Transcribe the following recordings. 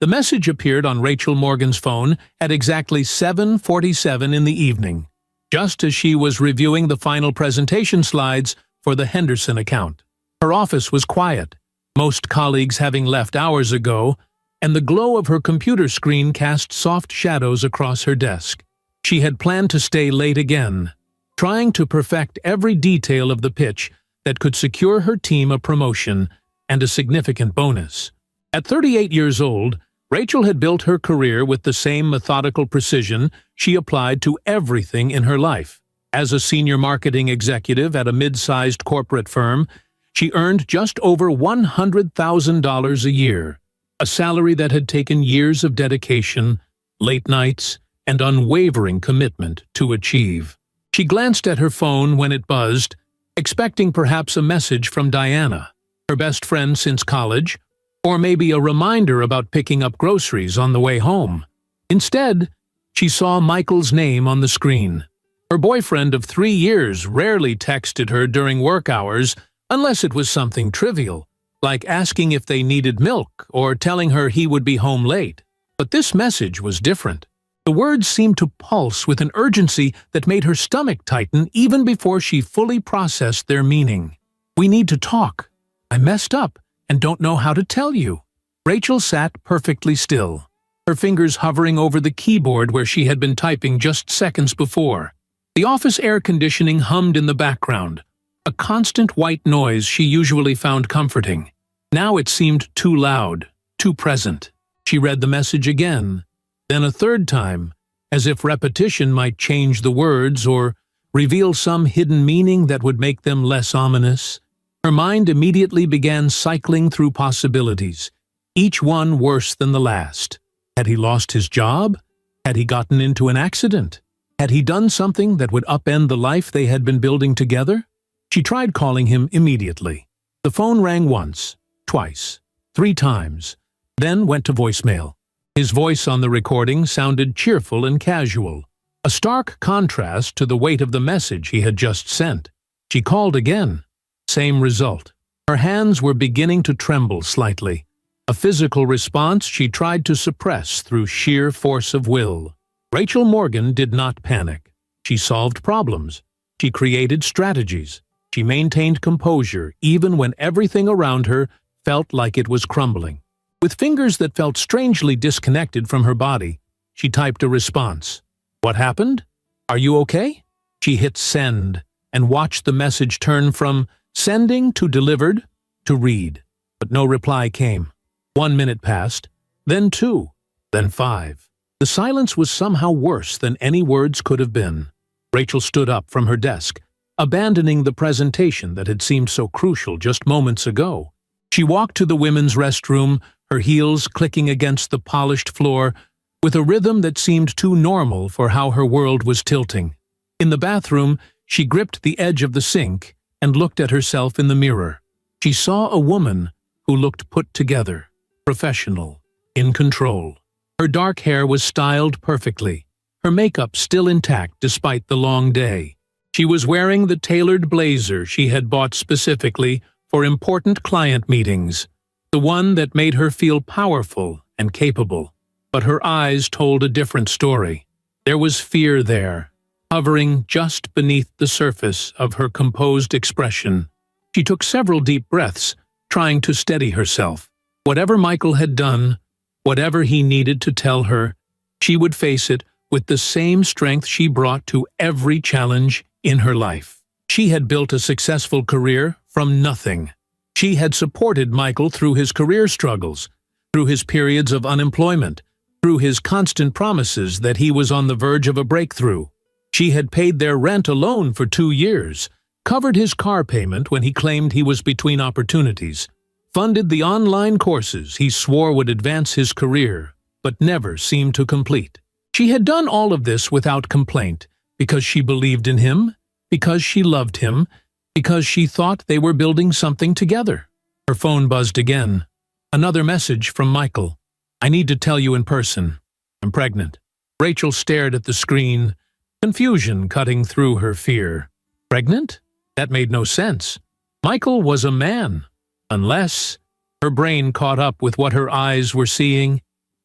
The message appeared on Rachel Morgan's phone at exactly 7:47 in the evening, just as she was reviewing the final presentation slides for the Henderson account. Her office was quiet, most colleagues having left hours ago, and the glow of her computer screen cast soft shadows across her desk. She had planned to stay late again, trying to perfect every detail of the pitch that could secure her team a promotion and a significant bonus. At 38 years old, Rachel had built her career with the same methodical precision she applied to everything in her life. As a senior marketing executive at a mid-sized corporate firm, she earned just over $100,000 a year, a salary that had taken years of dedication, late nights, and unwavering commitment to achieve. She glanced at her phone when it buzzed, expecting perhaps a message from Diana, her best friend since college, or maybe a reminder about picking up groceries on the way home. Instead, she saw Michael's name on the screen. Her boyfriend of 3 years rarely texted her during work hours unless it was something trivial, like asking if they needed milk or telling her he would be home late. But this message was different. The words seemed to pulse with an urgency that made her stomach tighten even before she fully processed their meaning. "We need to talk. I messed up and don't know how to tell you." Rachel sat perfectly still, her fingers hovering over the keyboard where she had been typing just seconds before. The office air conditioning hummed in the background, a constant white noise she usually found comforting. Now it seemed too loud, too present. She read the message again, then a third time, as if repetition might change the words or reveal some hidden meaning that would make them less ominous. Her mind immediately began cycling through possibilities, each one worse than the last. Had he lost his job? Had he gotten into an accident? Had he done something that would upend the life they had been building together? She tried calling him immediately. The phone rang once, twice, 3 times, then went to voicemail. His voice on the recording sounded cheerful and casual, a stark contrast to the weight of the message he had just sent. She called again. Same result. Her hands were beginning to tremble slightly, a physical response she tried to suppress through sheer force of will. Rachel Morgan did not panic. She solved problems. She created strategies. She maintained composure even when everything around her felt like it was crumbling. With fingers that felt strangely disconnected from her body, she typed a response. "What happened? Are you okay?" She hit send and watched the message turn from sending to delivered to read, but no reply came. 1 minute passed, then 2, then 5. The silence was somehow worse than any words could have been. Rachel stood up from her desk, abandoning the presentation that had seemed so crucial just moments ago. She walked to the women's restroom, her heels clicking against the polished floor, with a rhythm that seemed too normal for how her world was tilting. In the bathroom, she gripped the edge of the sink and looked at herself in the mirror. She saw a woman who looked put together, professional, in control. Her dark hair was styled perfectly, her makeup still intact despite the long day. She was wearing the tailored blazer she had bought specifically for important client meetings, the one that made her feel powerful and capable. But her eyes told a different story. There was fear there, hovering just beneath the surface of her composed expression. She took several deep breaths, trying to steady herself. Whatever Michael had done, whatever he needed to tell her, she would face it with the same strength she brought to every challenge in her life. She had built a successful career from nothing. She had supported Michael through his career struggles, through his periods of unemployment, through his constant promises that he was on the verge of a breakthrough. She had paid their rent alone for 2 years, covered his car payment when he claimed he was between opportunities, funded the online courses he swore would advance his career, but never seemed to complete. She had done all of this without complaint, because she believed in him, because she loved him, because she thought they were building something together. Her phone buzzed again. Another message from Michael. "I need to tell you in person. I'm pregnant." Rachel stared at the screen, confusion cutting through her fear. Pregnant? That made no sense. Michael was a man. Unless her brain caught up with what her eyes were seeing.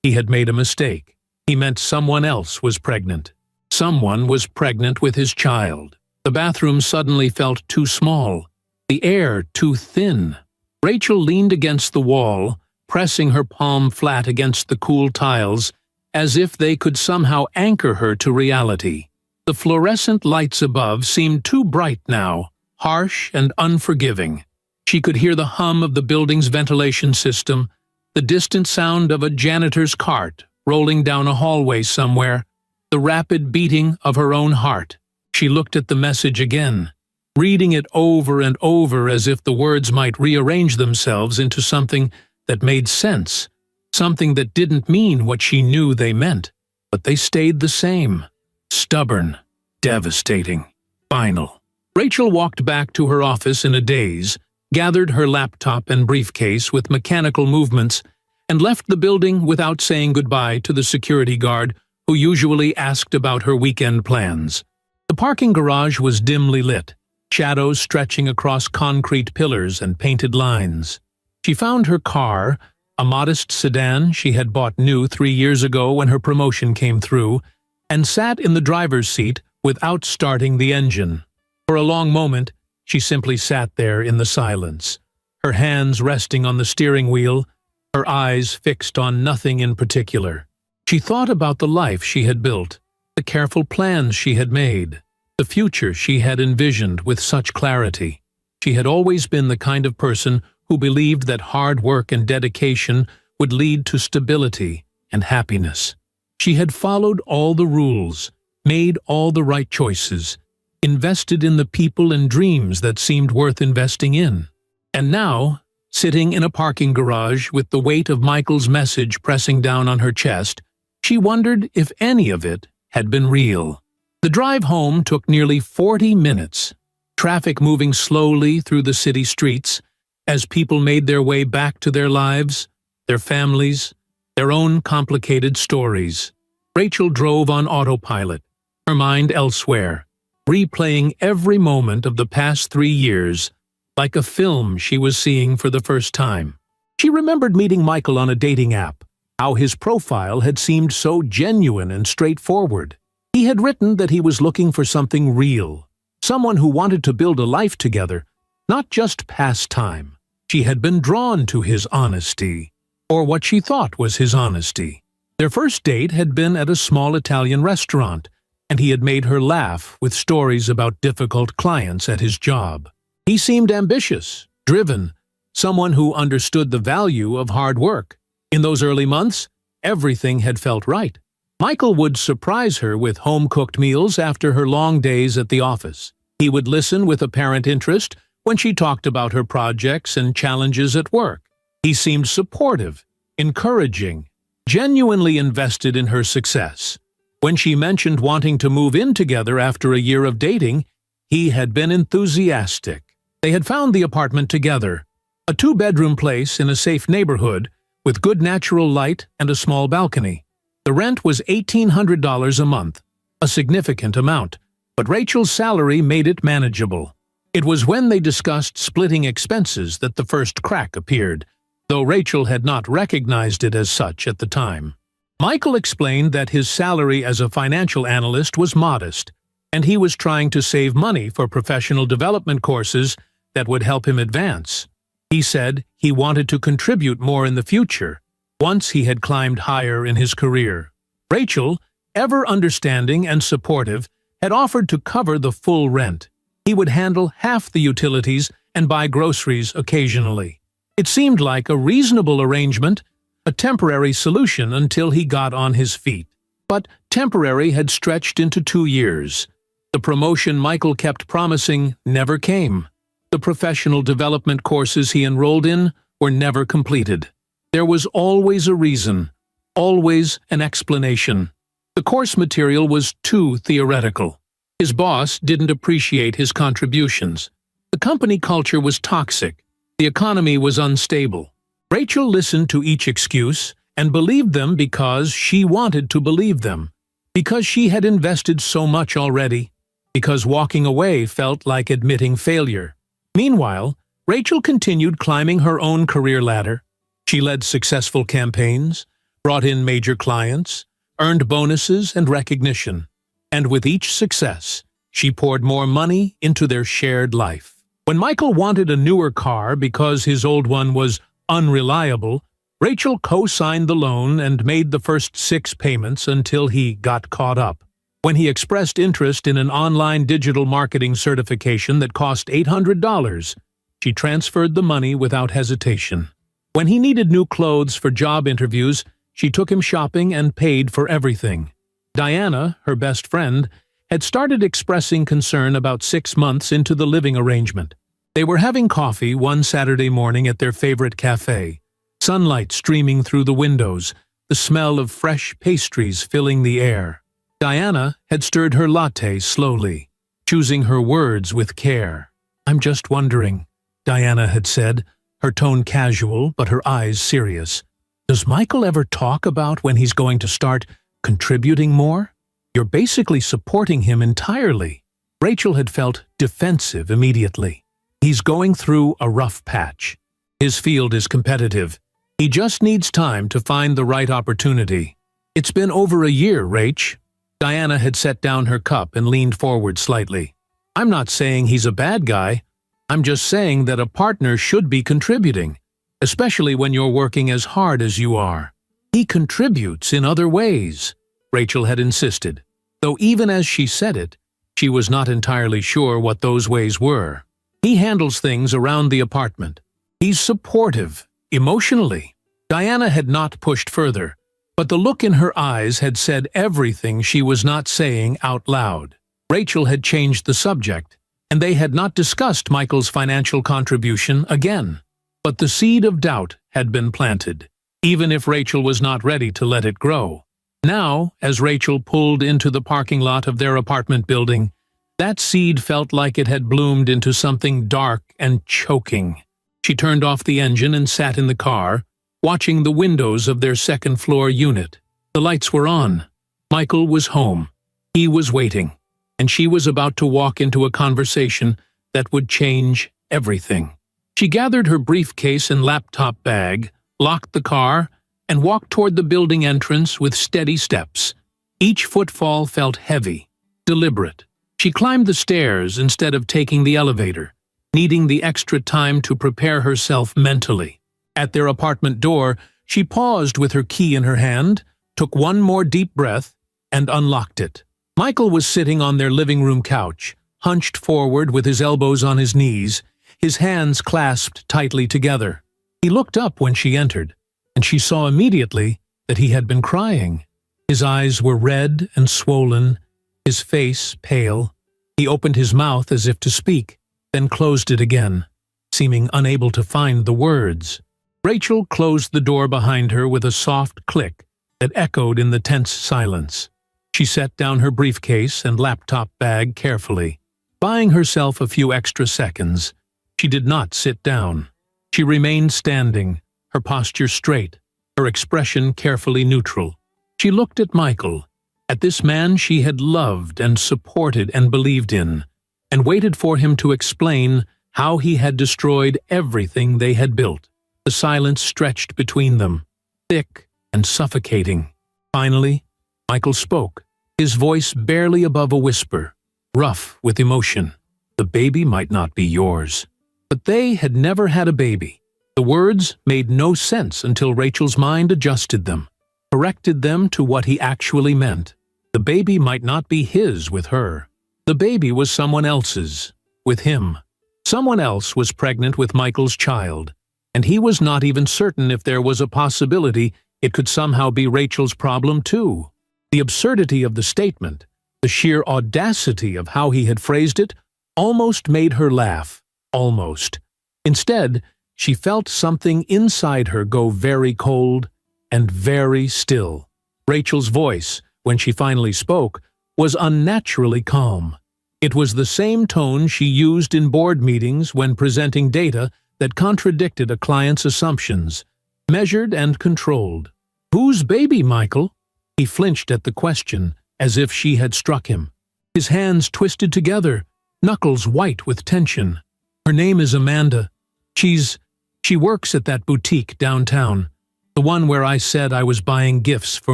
he had made a mistake. He meant someone else was pregnant. Someone was pregnant with his child. The bathroom suddenly felt too small, the air too thin. Rachel leaned against the wall, pressing her palm flat against the cool tiles, as if they could somehow anchor her to reality. The fluorescent lights above seemed too bright now, harsh and unforgiving. She could hear the hum of the building's ventilation system, the distant sound of a janitor's cart rolling down a hallway somewhere, the rapid beating of her own heart. She looked at the message again, reading it over and over as if the words might rearrange themselves into something that made sense, something that didn't mean what she knew they meant, but they stayed the same. Stubborn, devastating, final. Rachel walked back to her office in a daze, gathered her laptop and briefcase with mechanical movements, and left the building without saying goodbye to the security guard who usually asked about her weekend plans. The parking garage was dimly lit, shadows stretching across concrete pillars and painted lines. She found her car, a modest sedan she had bought new 3 years ago when her promotion came through, and sat in the driver's seat without starting the engine. For a long moment, she simply sat there in the silence, her hands resting on the steering wheel, her eyes fixed on nothing in particular. She thought about the life she had built, the careful plans she had made, the future she had envisioned with such clarity. She had always been the kind of person who believed that hard work and dedication would lead to stability and happiness. She had followed all the rules, made all the right choices, invested in the people and dreams that seemed worth investing in. And now, sitting in a parking garage with the weight of Michael's message pressing down on her chest, she wondered if any of it had been real. The drive home took nearly 40 minutes, traffic moving slowly through the city streets as people made their way back to their lives, their families, their own complicated stories. Rachel drove on autopilot, her mind elsewhere, replaying every moment of the past 3 years like a film she was seeing for the first time. She remembered meeting Michael on a dating app, how his profile had seemed so genuine and straightforward. He had written that he was looking for something real, someone who wanted to build a life together, not just pass time. She had been drawn to his honesty, or what she thought was his honesty. Their first date had been at a small Italian restaurant, and he had made her laugh with stories about difficult clients at his job. He seemed ambitious, driven, someone who understood the value of hard work. In those early months, everything had felt right. Michael would surprise her with home-cooked meals after her long days at the office. He would listen with apparent interest when she talked about her projects and challenges at work. He seemed supportive, encouraging, genuinely invested in her success. When she mentioned wanting to move in together after a year of dating, he had been enthusiastic. They had found the apartment together, a 2-bedroom place in a safe neighborhood with good natural light and a small balcony. The rent was $1,800 a month, a significant amount, but Rachel's salary made it manageable. It was when they discussed splitting expenses that the first crack appeared, though Rachel had not recognized it as such at the time. Michael explained that his salary as a financial analyst was modest, and he was trying to save money for professional development courses that would help him advance. He said he wanted to contribute more in the future, once he had climbed higher in his career. Rachel, ever understanding and supportive, had offered to cover the full rent. He would handle half the utilities and buy groceries occasionally. It seemed like a reasonable arrangement, a temporary solution until he got on his feet. But temporary had stretched into 2 years. The promotion Michael kept promising never came. The professional development courses he enrolled in were never completed. There was always a reason, always an explanation. The course material was too theoretical. His boss didn't appreciate his contributions. The company culture was toxic. The economy was unstable. Rachel listened to each excuse and believed them because she wanted to believe them, because she had invested so much already, because walking away felt like admitting failure. Meanwhile, Rachel continued climbing her own career ladder. She led successful campaigns, brought in major clients, earned bonuses and recognition. And with each success, she poured more money into their shared life. When Michael wanted a newer car because his old one was unreliable, Rachel co-signed the loan and made the first 6 payments until he got caught up. When he expressed interest in an online digital marketing certification that cost $800, she transferred the money without hesitation. When he needed new clothes for job interviews, she took him shopping and paid for everything. Diana, her best friend, had started expressing concern about 6 months into the living arrangement. They were having coffee one Saturday morning at their favorite cafe, sunlight streaming through the windows, the smell of fresh pastries filling the air. Diana had stirred her latte slowly, choosing her words with care. "I'm just wondering," Diana had said, her tone casual but her eyes serious. "Does Michael ever talk about when he's going to start contributing more? You're basically supporting him entirely." Rachel had felt defensive immediately. "He's going through a rough patch. His field is competitive. He just needs time to find the right opportunity. It's been over a year, Rach." Diana had set down her cup and leaned forward slightly. "I'm not saying he's a bad guy. I'm just saying that a partner should be contributing, especially when you're working as hard as you are. He contributes in other ways," Rachel had insisted, though even as she said it, she was not entirely sure what those ways were. "He handles things around the apartment. He's supportive, emotionally." Diana had not pushed further, but the look in her eyes had said everything she was not saying out loud. Rachel had changed the subject, and they had not discussed Michael's financial contribution again. But the seed of doubt had been planted, even if Rachel was not ready to let it grow. Now, as Rachel pulled into the parking lot of their apartment building, that seed felt like it had bloomed into something dark and choking. She turned off the engine and sat in the car, watching the windows of their second-floor unit. The lights were on. Michael was home. He was waiting, and she was about to walk into a conversation that would change everything. She gathered her briefcase and laptop bag, locked the car, and walked toward the building entrance with steady steps. Each footfall felt heavy, deliberate. She climbed the stairs instead of taking the elevator, needing the extra time to prepare herself mentally. At their apartment door, she paused with her key in her hand, took one more deep breath, and unlocked it. Michael was sitting on their living room couch, hunched forward with his elbows on his knees, his hands clasped tightly together. He looked up when she entered, and she saw immediately that he had been crying. His eyes were red and swollen, his face pale. He opened his mouth as if to speak, then closed it again, seeming unable to find the words. Rachel closed the door behind her with a soft click that echoed in the tense silence. She set down her briefcase and laptop bag carefully, buying herself a few extra seconds. She did not sit down. She remained standing, her posture straight, her expression carefully neutral. She looked at Michael, at this man she had loved and supported and believed in, and waited for him to explain how he had destroyed everything they had built. The silence stretched between them, thick and suffocating. Finally, Michael spoke, his voice barely above a whisper, rough with emotion. "The baby might not be yours." But they had never had a baby. The words made no sense until Rachel's mind adjusted them, corrected them to what he actually meant. The baby might not be his with her. The baby was someone else's, with him. Someone else was pregnant with Michael's child, and he was not even certain if there was a possibility it could somehow be Rachel's problem too. The absurdity of the statement, the sheer audacity of how he had phrased it, almost made her laugh. Almost. Instead, she felt something inside her go very cold and very still. Rachel's voice, when she finally spoke, was unnaturally calm. It was the same tone she used in board meetings when presenting data that contradicted a client's assumptions, measured and controlled. "Whose baby, Michael?" He flinched at the question, as if she had struck him. His hands twisted together, knuckles white with tension. "Her name is Amanda. She works at that boutique downtown. The one where I said I was buying gifts for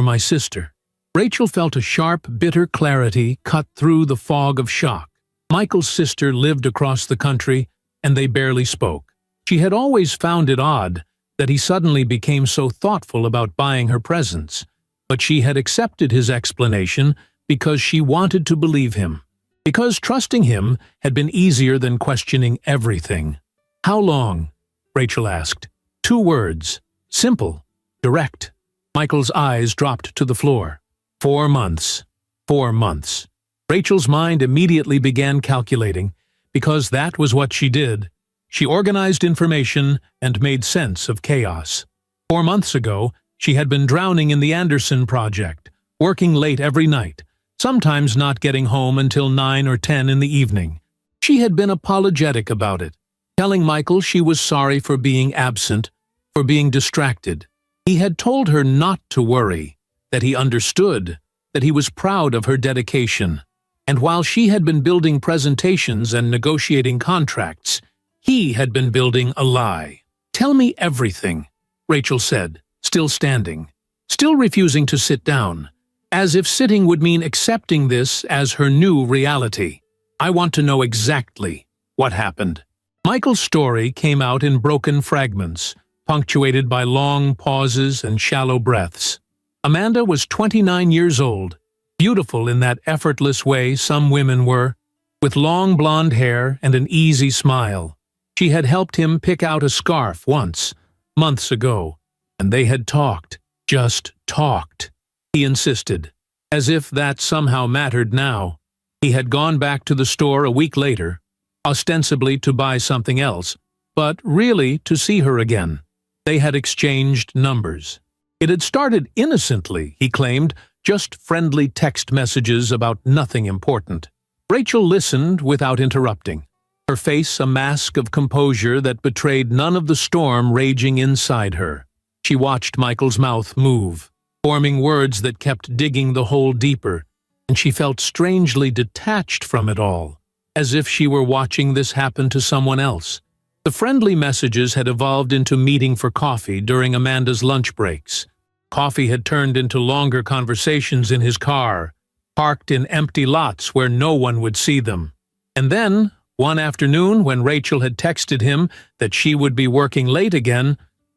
my sister. Rachel felt a sharp, bitter clarity cut through the fog of shock. Michael's sister lived across the country, and they barely spoke. She had always found it odd that he suddenly became so thoughtful about buying her presents, but she had accepted his explanation because she wanted to believe him. Because trusting him had been easier than questioning everything. "How long?" Rachel asked. 2 words. Simple. Direct. Michael's eyes dropped to the floor. 4 months. 4 months. Rachel's mind immediately began calculating, because that was what she did. She organized information and made sense of chaos. 4 months ago, she had been drowning in the Anderson project, working late every night, sometimes not getting home until 9 or 10 in the evening. She had been apologetic about it, telling Michael she was sorry for being absent, for being distracted. He had told her not to worry, that he understood, that he was proud of her dedication. And while she had been building presentations and negotiating contracts, he had been building a lie. "Tell me everything," Rachel said, still standing, still refusing to sit down, as if sitting would mean accepting this as her new reality. "I want to know exactly what happened." Michael's story came out in broken fragments, punctuated by long pauses and shallow breaths. Amanda was 29 years old, beautiful in that effortless way some women were, with long blonde hair and an easy smile. She had helped him pick out a scarf once, months ago, and they had talked, just talked. He insisted, as if that somehow mattered now. He had gone back to the store a week later, ostensibly to buy something else, but really to see her again. They had exchanged numbers. It had started innocently, he claimed, just friendly text messages about nothing important. Rachel listened without interrupting, her face a mask of composure that betrayed none of the storm raging inside her. She watched Michael's mouth move, forming words that kept digging the hole deeper, and she felt strangely detached from it all, as if she were watching this happen to someone else. The friendly messages had evolved into meeting for coffee during Amanda's lunch breaks. Coffee had turned into longer conversations in his car, parked in empty lots where no one would see them. And then, one afternoon, when Rachel had texted him that she would be working late again,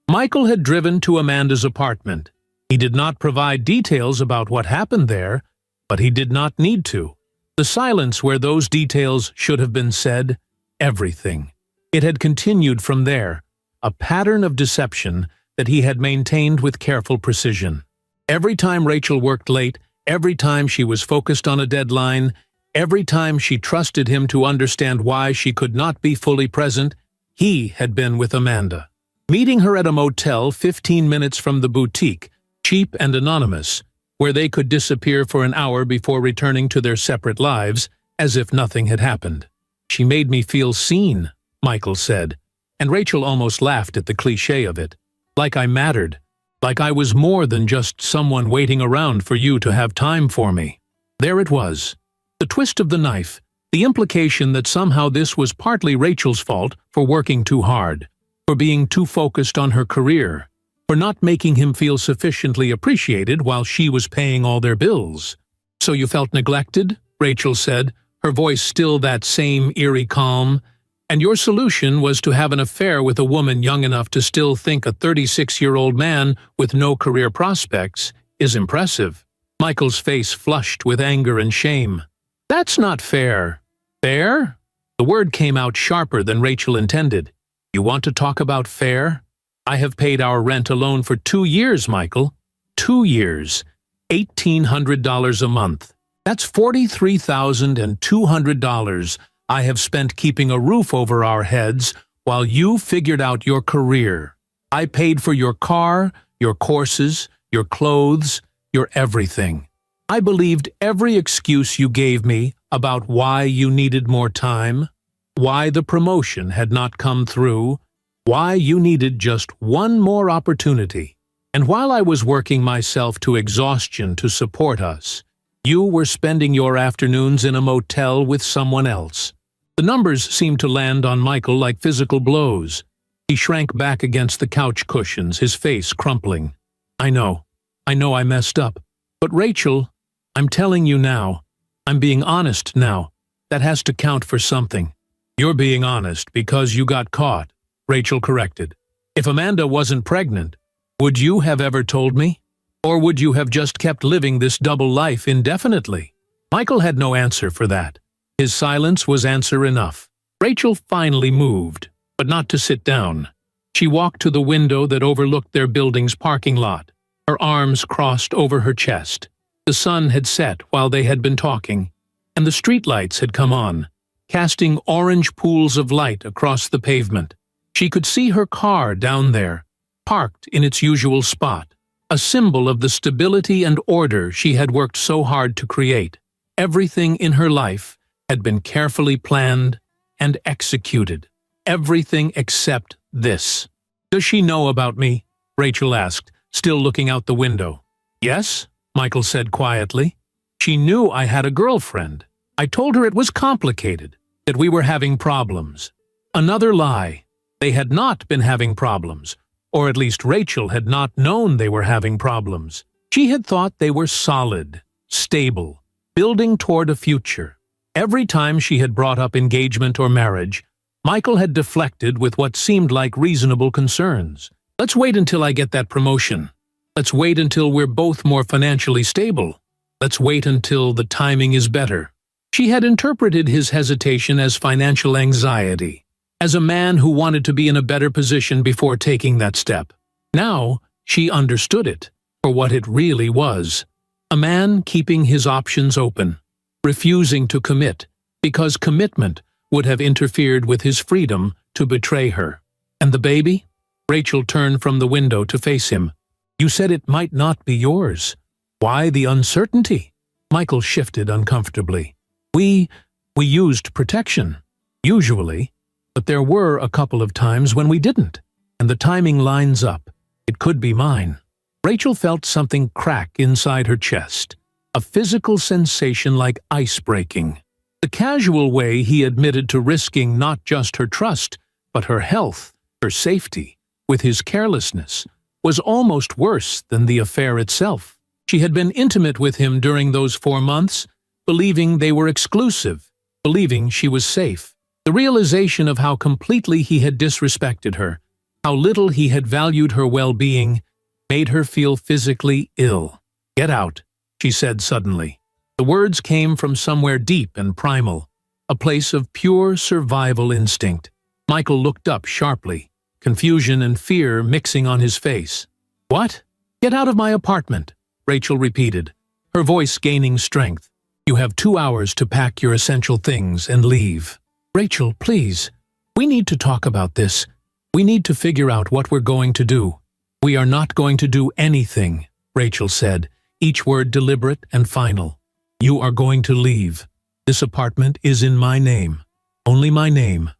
Michael had driven to Amanda's apartment. He did not provide details about what happened there, but he did not need to. The silence where those details should have been said, everything. It had continued from there, a pattern of deception that he had maintained with careful precision. Every time Rachel worked late, every time she was focused on a deadline, every time she trusted him to understand why she could not be fully present, he had been with Amanda. Meeting her at a motel 15 minutes from the boutique, cheap and anonymous, where they could disappear for an hour before returning to their separate lives, as if nothing had happened. "She made me feel seen," Michael said, and Rachel almost laughed at the cliché of it. "Like I mattered, like I was more than just someone waiting around for you to have time for me." There it was, the twist of the knife, the implication that somehow this was partly Rachel's fault for working too hard, for being too focused on her career, for not making him feel sufficiently appreciated while she was paying all their bills. "So you felt neglected?" Rachel said, her voice still that same eerie calm. "And your solution was to have an affair with a woman young enough to still think a 36-year-old man with no career prospects is impressive." Michael's face flushed with anger and shame. "That's not fair." "Fair?" The word came out sharper than Rachel intended. "You want to talk about fair? I have paid our rent alone for 2 years, Michael. 2 years. $1,800 a month. That's $43,200 I have spent keeping a roof over our heads while you figured out your career. I paid for your car, your courses, your clothes, your everything. I believed every excuse you gave me about why you needed more time, why the promotion had not come through, why you needed just one more opportunity. And while I was working myself to exhaustion to support us, you were spending your afternoons in a motel with someone else." The numbers seemed to land on Michael like physical blows. He shrank back against the couch cushions, his face crumpling. I know I messed up. But Rachel, I'm telling you now, I'm being honest now. That has to count for something. You're being honest because you got caught, Rachel corrected. If Amanda wasn't pregnant, would you have ever told me? Or would you have just kept living this double life indefinitely? Michael had no answer for that. His silence was answer enough. Rachel finally moved, but not to sit down. She walked to the window that overlooked their building's parking lot. Her arms crossed over her chest. The sun had set while they had been talking, and the streetlights had come on, casting orange pools of light across the pavement. She could see her car down there, parked in its usual spot, a symbol of the stability and order she had worked so hard to create. Everything in her life had been carefully planned and executed. Everything except this. Does she know about me? Rachel asked, still looking out the window. Yes, Michael said quietly. She knew I had a girlfriend. I told her it was complicated, that we were having problems. Another lie. They had not been having problems, or at least Rachel had not known they were having problems. She had thought they were solid, stable, building toward a future. Every time she had brought up engagement or marriage, Michael had deflected with what seemed like reasonable concerns. Let's wait until I get that promotion. Let's wait until we're both more financially stable. Let's wait until the timing is better. She had interpreted his hesitation as financial anxiety, as a man who wanted to be in a better position before taking that step. Now, she understood it for what it really was. A man keeping his options open, refusing to commit, because commitment would have interfered with his freedom to betray her. And the baby? Rachel turned from the window to face him. You said it might not be yours. Why the uncertainty? Michael shifted uncomfortably. We used protection, usually, but there were a couple of times when we didn't, and the timing lines up. It could be mine. Rachel felt something crack inside her chest, a physical sensation like ice breaking. The casual way he admitted to risking not just her trust, but her health, her safety, with his carelessness, was almost worse than the affair itself. She had been intimate with him during those 4 months, believing they were exclusive, believing she was safe. The realization of how completely he had disrespected her, how little he had valued her well-being, made her feel physically ill. Get out, she said suddenly. The words came from somewhere deep and primal, a place of pure survival instinct. Michael looked up sharply, confusion and fear mixing on his face. What? Get out of my apartment, Rachel repeated, her voice gaining strength. You have 2 hours to pack your essential things and leave. Rachel, please. We need to talk about this. We need to figure out what we're going to do. We are not going to do anything, Rachel said, each word deliberate and final. You are going to leave. This apartment is in my name. Only my name,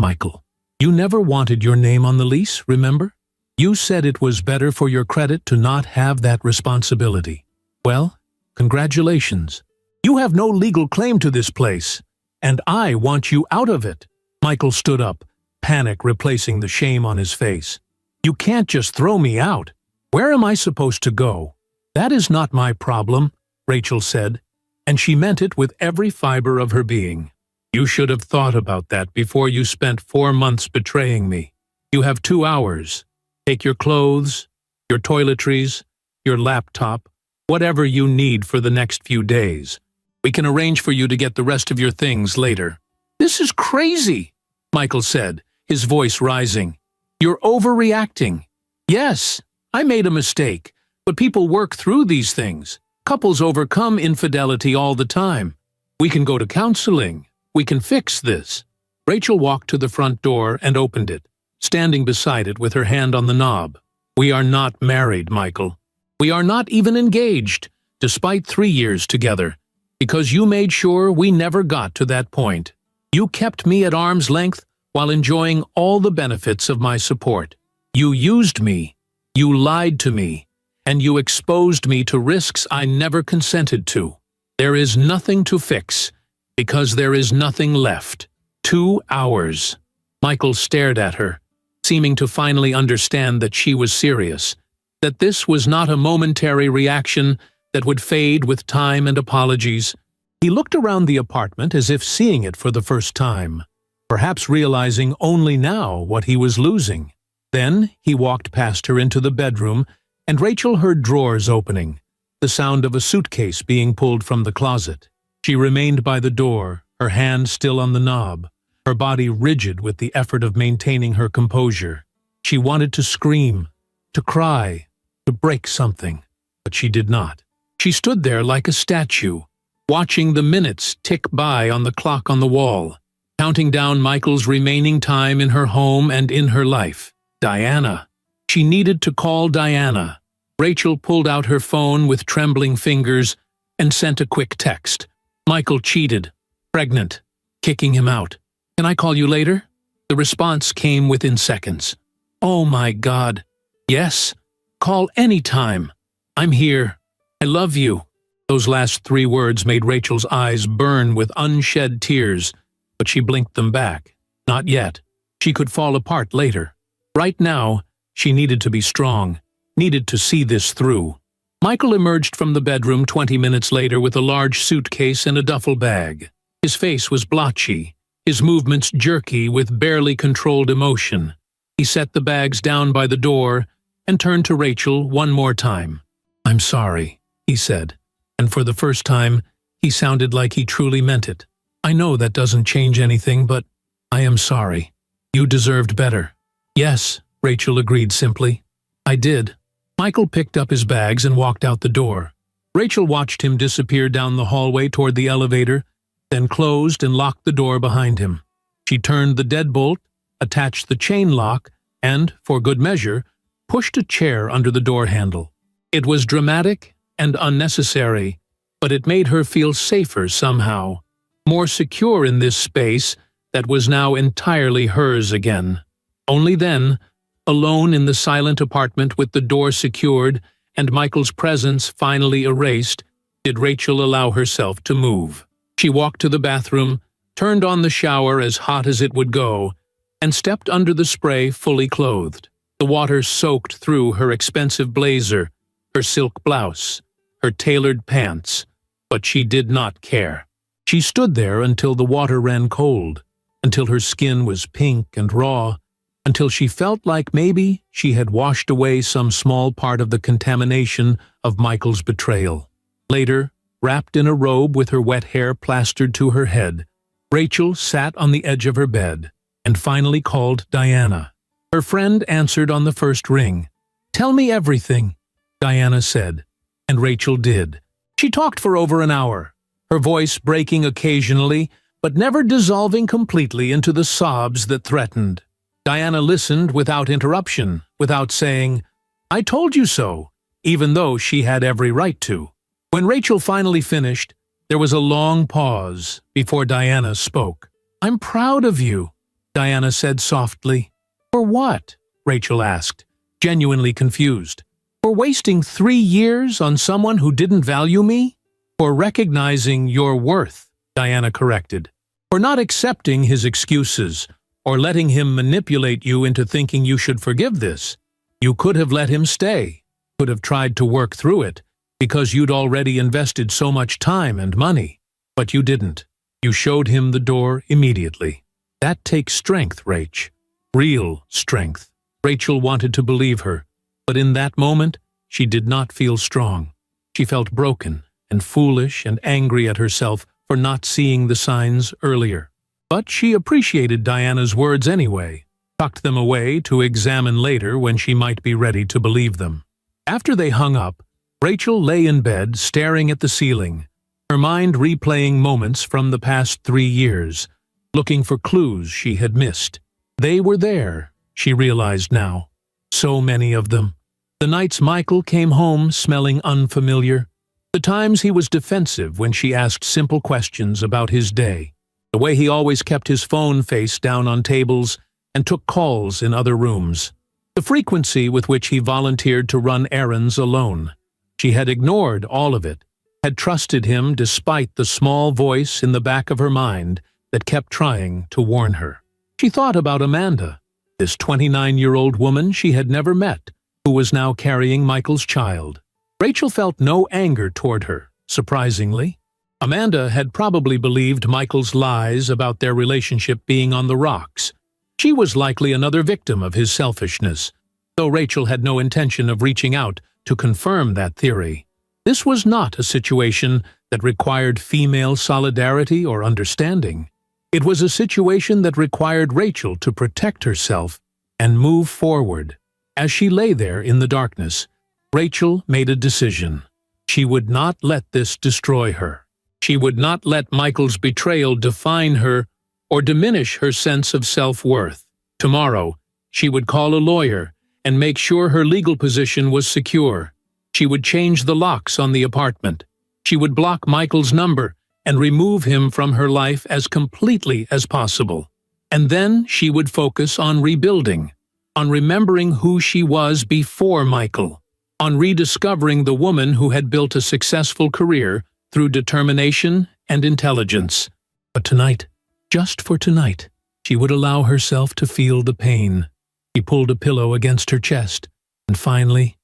Michael. You never wanted your name on the lease, remember? You said it was better for your credit to not have that responsibility. Well, congratulations. You have no legal claim to this place, and I want you out of it. Michael stood up, panic replacing the shame on his face. You can't just throw me out. Where am I supposed to go? That is not my problem, Rachel said, and she meant it with every fiber of her being. You should have thought about that before you spent 4 months betraying me. You have 2 hours. Take your clothes, your toiletries, your laptop, whatever you need for the next few days. We can arrange for you to get the rest of your things later. This is crazy, Michael said, his voice rising. You're overreacting. Yes, I made a mistake, but people work through these things. Couples overcome infidelity all the time. We can go to counseling. We can fix this. Rachel walked to the front door and opened it, standing beside it with her hand on the knob. We are not married, Michael. We are not even engaged, despite 3 years together, because you made sure we never got to that point. You kept me at arm's length while enjoying all the benefits of my support. You used me, you lied to me, and you exposed me to risks I never consented to. There is nothing to fix, because there is nothing left. 2 hours. Michael stared at her, seeming to finally understand that she was serious, that this was not a momentary reaction that would fade with time and apologies. He looked around the apartment as if seeing it for the first time, perhaps realizing only now what he was losing. Then he walked past her into the bedroom, and Rachel heard drawers opening, the sound of a suitcase being pulled from the closet. She remained by the door, her hand still on the knob, her body rigid with the effort of maintaining her composure. She wanted to scream, to cry, to break something, but she did not. She stood there like a statue, watching the minutes tick by on the clock on the wall, counting down Michael's remaining time in her home and in her life. Diana. She needed to call Diana. Rachel pulled out her phone with trembling fingers and sent a quick text. Michael cheated. Pregnant. Kicking him out. Can I call you later? The response came within seconds. Oh my God. Yes. Call any time. I'm here. I love you. Those last 3 words made Rachel's eyes burn with unshed tears, but she blinked them back. Not yet. She could fall apart later. Right now, she needed to be strong, needed to see this through. Michael emerged from the bedroom 20 minutes later with a large suitcase and a duffel bag. His face was blotchy, his movements jerky with barely controlled emotion. He set the bags down by the door and turned to Rachel one more time. I'm sorry, he said, and for the first time, he sounded like he truly meant it. I know that doesn't change anything, but I am sorry. You deserved better. Yes, Rachel agreed simply. I did. Michael picked up his bags and walked out the door. Rachel watched him disappear down the hallway toward the elevator, then closed and locked the door behind him. She turned the deadbolt, attached the chain lock, and, for good measure, pushed a chair under the door handle. It was dramatic and unnecessary, but it made her feel safer somehow, more secure in this space that was now entirely hers again. Only then, alone in the silent apartment with the door secured and Michael's presence finally erased, did Rachel allow herself to move. She walked to the bathroom, turned on the shower as hot as it would go, and stepped under the spray fully clothed. The water soaked through her expensive blazer, her silk blouse, her tailored pants, but she did not care. She stood there until the water ran cold, until her skin was pink and raw, until she felt like maybe she had washed away some small part of the contamination of Michael's betrayal. Later, wrapped in a robe with her wet hair plastered to her head, Rachel sat on the edge of her bed and finally called Diana. Her friend answered on the first ring. "Tell me everything," Diana said, and Rachel did. She talked for over an hour, her voice breaking occasionally, but never dissolving completely into the sobs that threatened. Diana listened without interruption, without saying, "I told you so," even though she had every right to. When Rachel finally finished, there was a long pause before Diana spoke. "I'm proud of you," Diana said softly. "For what?" Rachel asked, genuinely confused. "For wasting 3 years on someone who didn't value me?" "For recognizing your worth," Diana corrected. "For not accepting his excuses, or letting him manipulate you into thinking you should forgive this. You could have let him stay, could have tried to work through it, because you'd already invested so much time and money. But you didn't. You showed him the door immediately. That takes strength, Rach. Real strength." Rachel wanted to believe her, but in that moment, she did not feel strong. She felt broken and foolish and angry at herself for not seeing the signs earlier. But she appreciated Diana's words anyway, tucked them away to examine later when she might be ready to believe them. After they hung up, Rachel lay in bed staring at the ceiling, her mind replaying moments from the past 3 years, looking for clues she had missed. They were there, she realized now. So many of them. The nights Michael came home smelling unfamiliar, the times he was defensive when she asked simple questions about his day, the way he always kept his phone face down on tables and took calls in other rooms, the frequency with which he volunteered to run errands alone. She had ignored all of it, had trusted him despite the small voice in the back of her mind that kept trying to warn her. She thought about Amanda, this 29-year-old woman she had never met, who was now carrying Michael's child. Rachel felt no anger toward her, surprisingly. Amanda had probably believed Michael's lies about their relationship being on the rocks. She was likely another victim of his selfishness, though Rachel had no intention of reaching out to confirm that theory. This was not a situation that required female solidarity or understanding. It was a situation that required Rachel to protect herself and move forward. As she lay there in the darkness, Rachel made a decision. She would not let this destroy her. She would not let Michael's betrayal define her or diminish her sense of self-worth. Tomorrow, she would call a lawyer and make sure her legal position was secure. She would change the locks on the apartment. She would block Michael's number and remove him from her life as completely as possible. And then she would focus on rebuilding, on remembering who she was before Michael, on rediscovering the woman who had built a successful career through determination and intelligence. But tonight, just for tonight, she would allow herself to feel the pain. She pulled a pillow against her chest, and finally,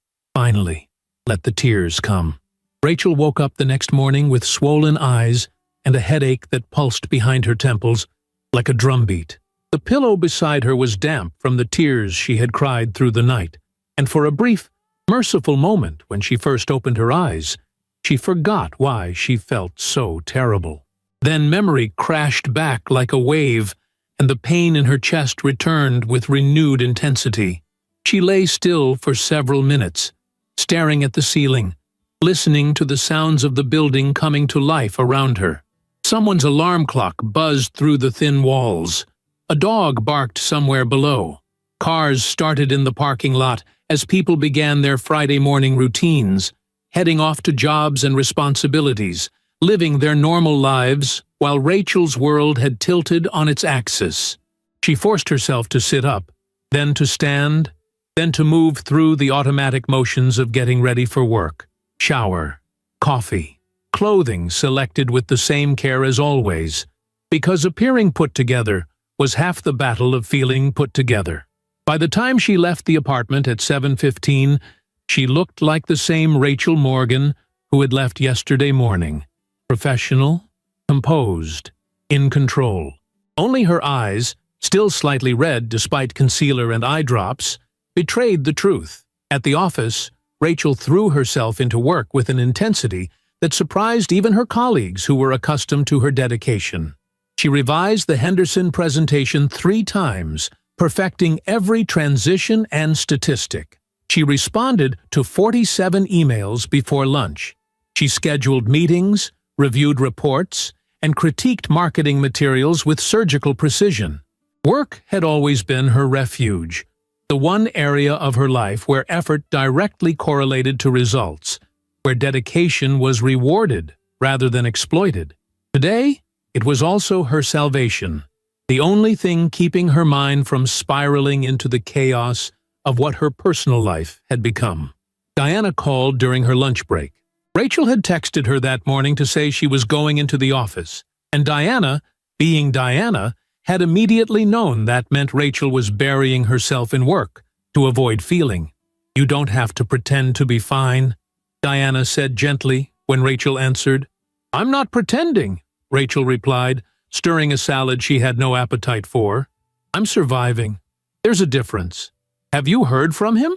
let the tears come. Rachel woke up the next morning with swollen eyes and a headache that pulsed behind her temples like a drumbeat. The pillow beside her was damp from the tears she had cried through the night, and for a brief, merciful moment when she first opened her eyes, she forgot why she felt so terrible. Then memory crashed back like a wave, and the pain in her chest returned with renewed intensity. She lay still for several minutes, staring at the ceiling, listening to the sounds of the building coming to life around her. Someone's alarm clock buzzed through the thin walls. A dog barked somewhere below. Cars started in the parking lot as people began their Friday morning routines, heading off to jobs and responsibilities, living their normal lives while Rachel's world had tilted on its axis. She forced herself to sit up, then to stand, then to move through the automatic motions of getting ready for work. Shower, coffee, clothing selected with the same care as always, because appearing put together was half the battle of feeling put together. By the time she left the apartment at 7:15, she looked like the same Rachel Morgan who had left yesterday morning. Professional, composed, in control. Only her eyes, still slightly red despite concealer and eye drops, betrayed the truth. At the office, Rachel threw herself into work with an intensity that surprised even her colleagues who were accustomed to her dedication. She revised the Henderson presentation 3 times, perfecting every transition and statistic. She responded to 47 emails before lunch. She scheduled meetings, reviewed reports, and critiqued marketing materials with surgical precision. Work had always been her refuge, the one area of her life where effort directly correlated to results, where dedication was rewarded rather than exploited. Today, it was also her salvation, the only thing keeping her mind from spiraling into the chaos of what her personal life had become. Diana called during her lunch break. Rachel had texted her that morning to say she was going into the office, and Diana, being Diana, had immediately known that meant Rachel was burying herself in work to avoid feeling. "You don't have to pretend to be fine," Diana said gently when Rachel answered. "I'm not pretending," Rachel replied, stirring a salad she had no appetite for. "I'm surviving. There's a difference. Have you heard from him?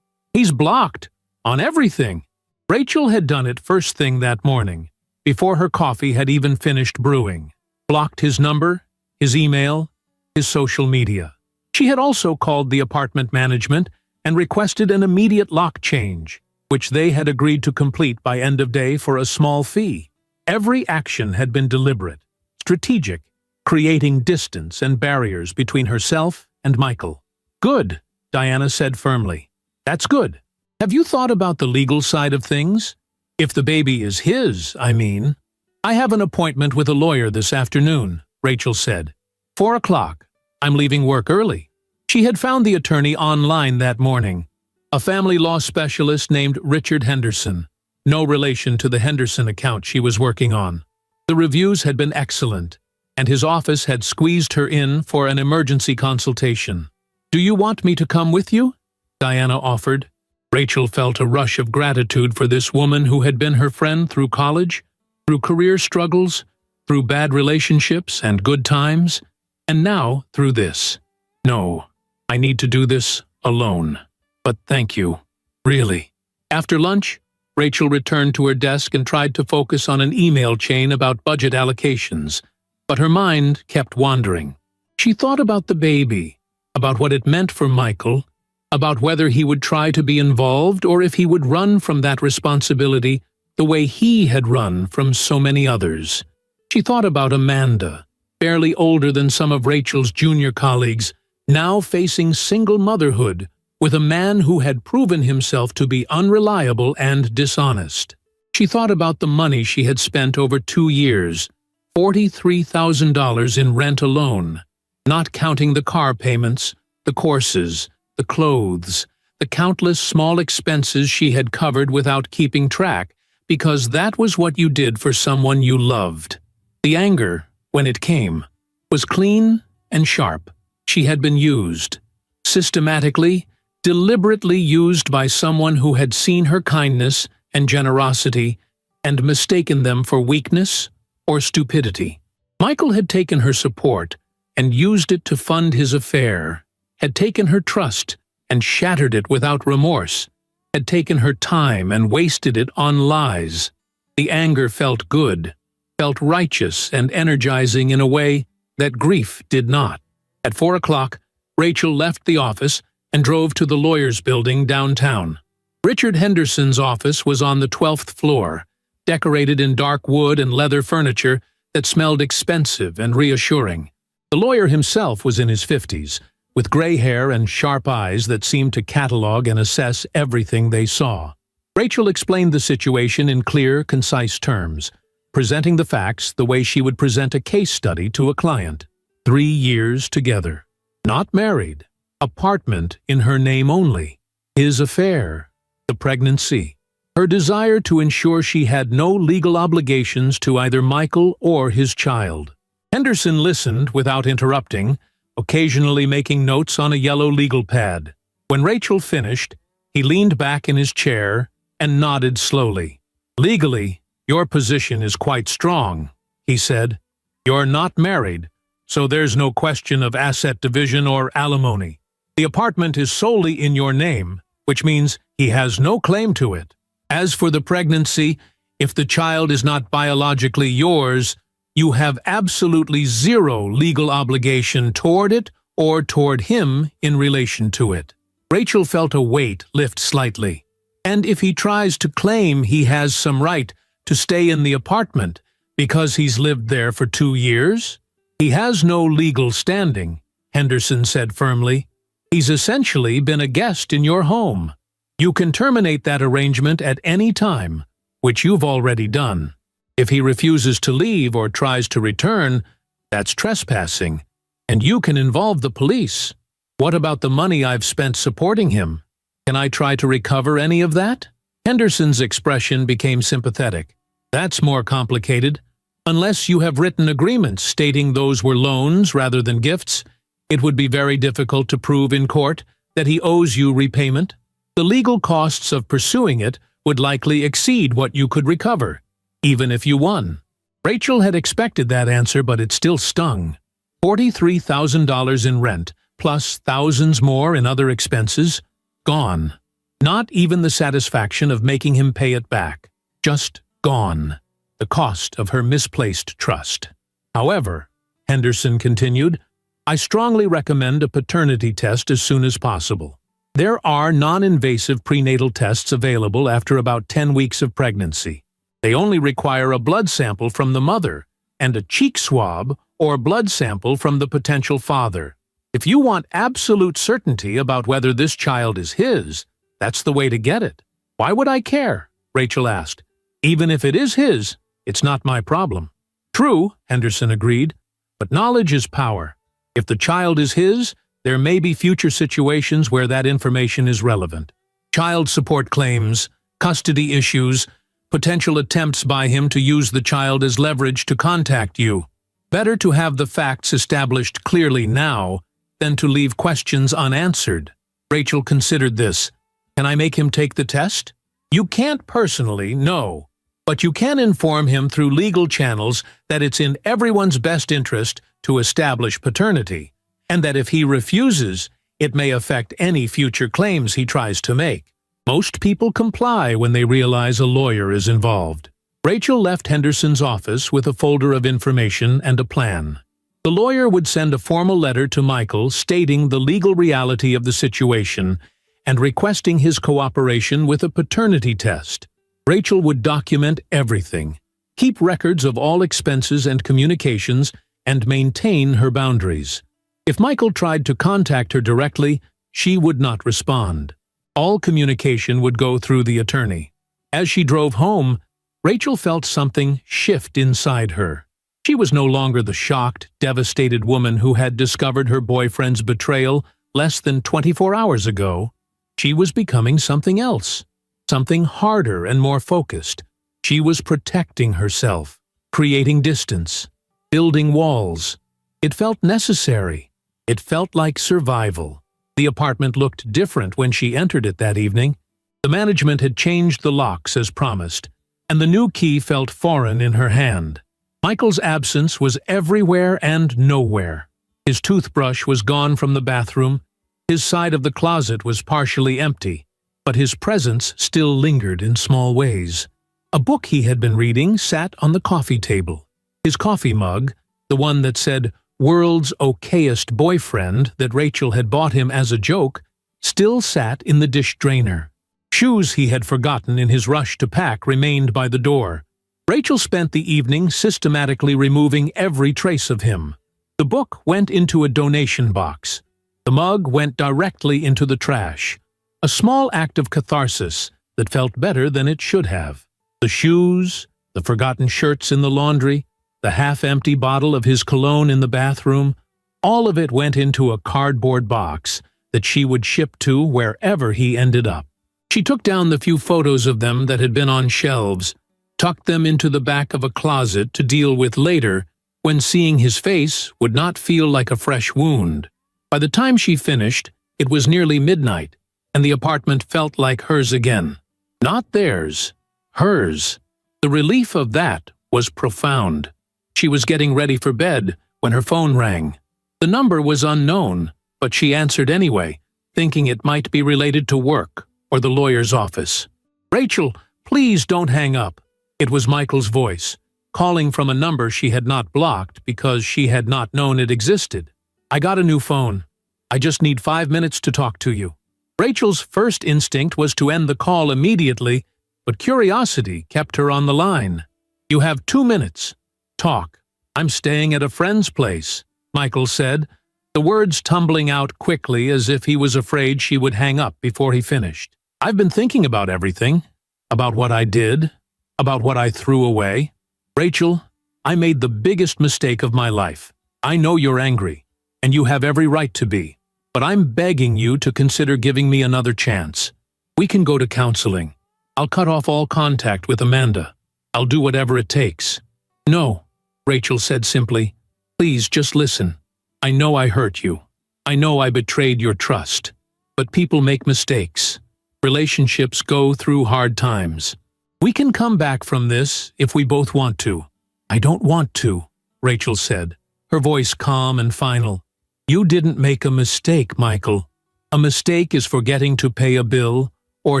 He's blocked. On everything." Rachel had done it first thing that morning, before her coffee had even finished brewing. Blocked his number, his email, his social media. She had also called the apartment management and requested an immediate lock change, which they had agreed to complete by end of day for a small fee. Every action had been deliberate, strategic, creating distance and barriers between herself and Michael. "Good," Diana said firmly. "That's good. Have you thought about the legal side of things? If the baby is his, I mean." "I have an appointment with a lawyer this afternoon," Rachel said. 4 o'clock. I'm leaving work early. She had found the attorney online that morning, a family law specialist named Richard Henderson, no relation to the Henderson account she was working on. The reviews had been excellent, and his office had squeezed her in for an emergency consultation. "Do you want me to come with you?" Diana offered. Rachel felt a rush of gratitude for this woman who had been her friend through college, through career struggles, through bad relationships and good times, and now through this. "No, I need to do this alone. But thank you. Really." After lunch, Rachel returned to her desk and tried to focus on an email chain about budget allocations, but her mind kept wandering. She thought about the baby, about what it meant for Michael, about whether he would try to be involved or if he would run from that responsibility the way he had run from so many others. She thought about Amanda, barely older than some of Rachel's junior colleagues, now facing single motherhood with a man who had proven himself to be unreliable and dishonest. She thought about the money she had spent over 2 years, $43,000 in rent alone, not counting the car payments, the courses, the clothes, the countless small expenses she had covered without keeping track, because that was what you did for someone you loved. The anger, when it came, was clean and sharp. She had been used, systematically, deliberately used by someone who had seen her kindness and generosity and mistaken them for weakness or stupidity. Michael had taken her support and used it to fund his affair, had taken her trust and shattered it without remorse, had taken her time and wasted it on lies. The anger felt good, felt righteous and energizing in a way that grief did not. At 4 o'clock, Rachel left the office and drove to the lawyer's building downtown. Richard Henderson's office was on the 12th floor, decorated in dark wood and leather furniture that smelled expensive and reassuring. The lawyer himself was in his 50s, with gray hair and sharp eyes that seemed to catalog and assess everything they saw. Rachel explained the situation in clear, concise terms, presenting the facts the way she would present a case study to a client. 3 years together. Not married. Apartment in her name only. His affair. The pregnancy. Her desire to ensure she had no legal obligations to either Michael or his child. Henderson listened without interrupting, occasionally making notes on a yellow legal pad. When Rachel finished, he leaned back in his chair and nodded slowly. "Legally, your position is quite strong," he said. "You're not married, so there's no question of asset division or alimony. The apartment is solely in your name, which means he has no claim to it. As for the pregnancy, if the child is not biologically yours, you have absolutely zero legal obligation toward it or toward him in relation to it." Rachel felt a weight lift slightly. And if he tries to claim he has some right to stay in the apartment because he's lived there for 2 years? "He has no legal standing," Henderson said firmly. "He's essentially been a guest in your home. You can terminate that arrangement at any time, which you've already done. If he refuses to leave or tries to return, that's trespassing, and you can involve the police. What about the money I've spent supporting him? Can I try to recover any of that?" Henderson's expression became sympathetic. "That's more complicated. Unless you have written agreements stating those were loans rather than gifts, it would be very difficult to prove in court that he owes you repayment. The legal costs of pursuing it would likely exceed what you could recover, even if you won." Rachel had expected that answer, but it still stung. $43,000 in rent, plus thousands more in other expenses, gone. Not even the satisfaction of making him pay it back. Just gone. The cost of her misplaced trust. "However," Henderson continued, "I strongly recommend a paternity test as soon as possible. There are non-invasive prenatal tests available after about 10 weeks of pregnancy. They only require a blood sample from the mother and a cheek swab or blood sample from the potential father. If you want absolute certainty about whether this child is his, that's the way to get it." "Why would I care?" Rachel asked. "Even if it is his, it's not my problem." "True," Henderson agreed, "but knowledge is power. If the child is his, there may be future situations where that information is relevant. Child support claims, custody issues, potential attempts by him to use the child as leverage to contact you. Better to have the facts established clearly now than to leave questions unanswered. Rachel considered this. Can I make him take the test? You can't personally, no. But you can inform him through legal channels that it's in everyone's best interest to establish paternity, and that if he refuses, it may affect any future claims he tries to make. Most people comply when they realize a lawyer is involved. Rachel left Henderson's office with a folder of information and a plan. The lawyer would send a formal letter to Michael stating the legal reality of the situation and requesting his cooperation with a paternity test. Rachel would document everything, keep records of all expenses and communications, and maintain her boundaries. If Michael tried to contact her directly, she would not respond. All communication would go through the attorney. As she drove home, Rachel felt something shift inside her. She was no longer the shocked, devastated woman who had discovered her boyfriend's betrayal less than 24 hours ago. She was becoming something else, something harder and more focused. She was protecting herself, creating distance, building walls. It felt necessary. It felt like survival. The apartment looked different when she entered it that evening. The management had changed the locks as promised, and the new key felt foreign in her hand. Michael's absence was everywhere and nowhere. His toothbrush was gone from the bathroom. His side of the closet was partially empty, but his presence still lingered in small ways. A book he had been reading sat on the coffee table. His coffee mug, the one that said "World's Okayest Boyfriend" that Rachel had bought him as a joke, still sat in the dish drainer. Shoes he had forgotten in his rush to pack remained by the door. Rachel spent the evening systematically removing every trace of him. The book went into a donation box. The mug went directly into the trash. A small act of catharsis that felt better than it should have. The shoes, the forgotten shirts in the laundry, the half-empty bottle of his cologne in the bathroom, all of it went into a cardboard box that she would ship to wherever he ended up. She took down the few photos of them that had been on shelves, tucked them into the back of a closet to deal with later when seeing his face would not feel like a fresh wound. By the time she finished, it was nearly midnight, and the apartment felt like hers again. Not theirs, hers. The relief of that was profound. She was getting ready for bed when her phone rang. The number was unknown, but she answered anyway, thinking it might be related to work or the lawyer's office. "Rachel, please don't hang up." It was Michael's voice, calling from a number she had not blocked because she had not known it existed. "I got a new phone. I just need 5 minutes to talk to you." Rachel's first instinct was to end the call immediately, but curiosity kept her on the line. "You have 2 minutes. Talk. I'm staying at a friend's place," Michael said, the words tumbling out quickly as if he was afraid she would hang up before he finished. "I've been thinking about everything, about what I did, about what I threw away. Rachel, I made the biggest mistake of my life. I know you're angry, and you have every right to be, but I'm begging you to consider giving me another chance. We can go to counseling. I'll cut off all contact with Amanda. I'll do whatever it takes." "No," Rachel said simply. "Please just listen. I know I hurt you. I know I betrayed your trust. But people make mistakes. Relationships go through hard times. We can come back from this if we both want to." "I don't want to," Rachel said, her voice calm and final. "You didn't make a mistake, Michael. A mistake is forgetting to pay a bill or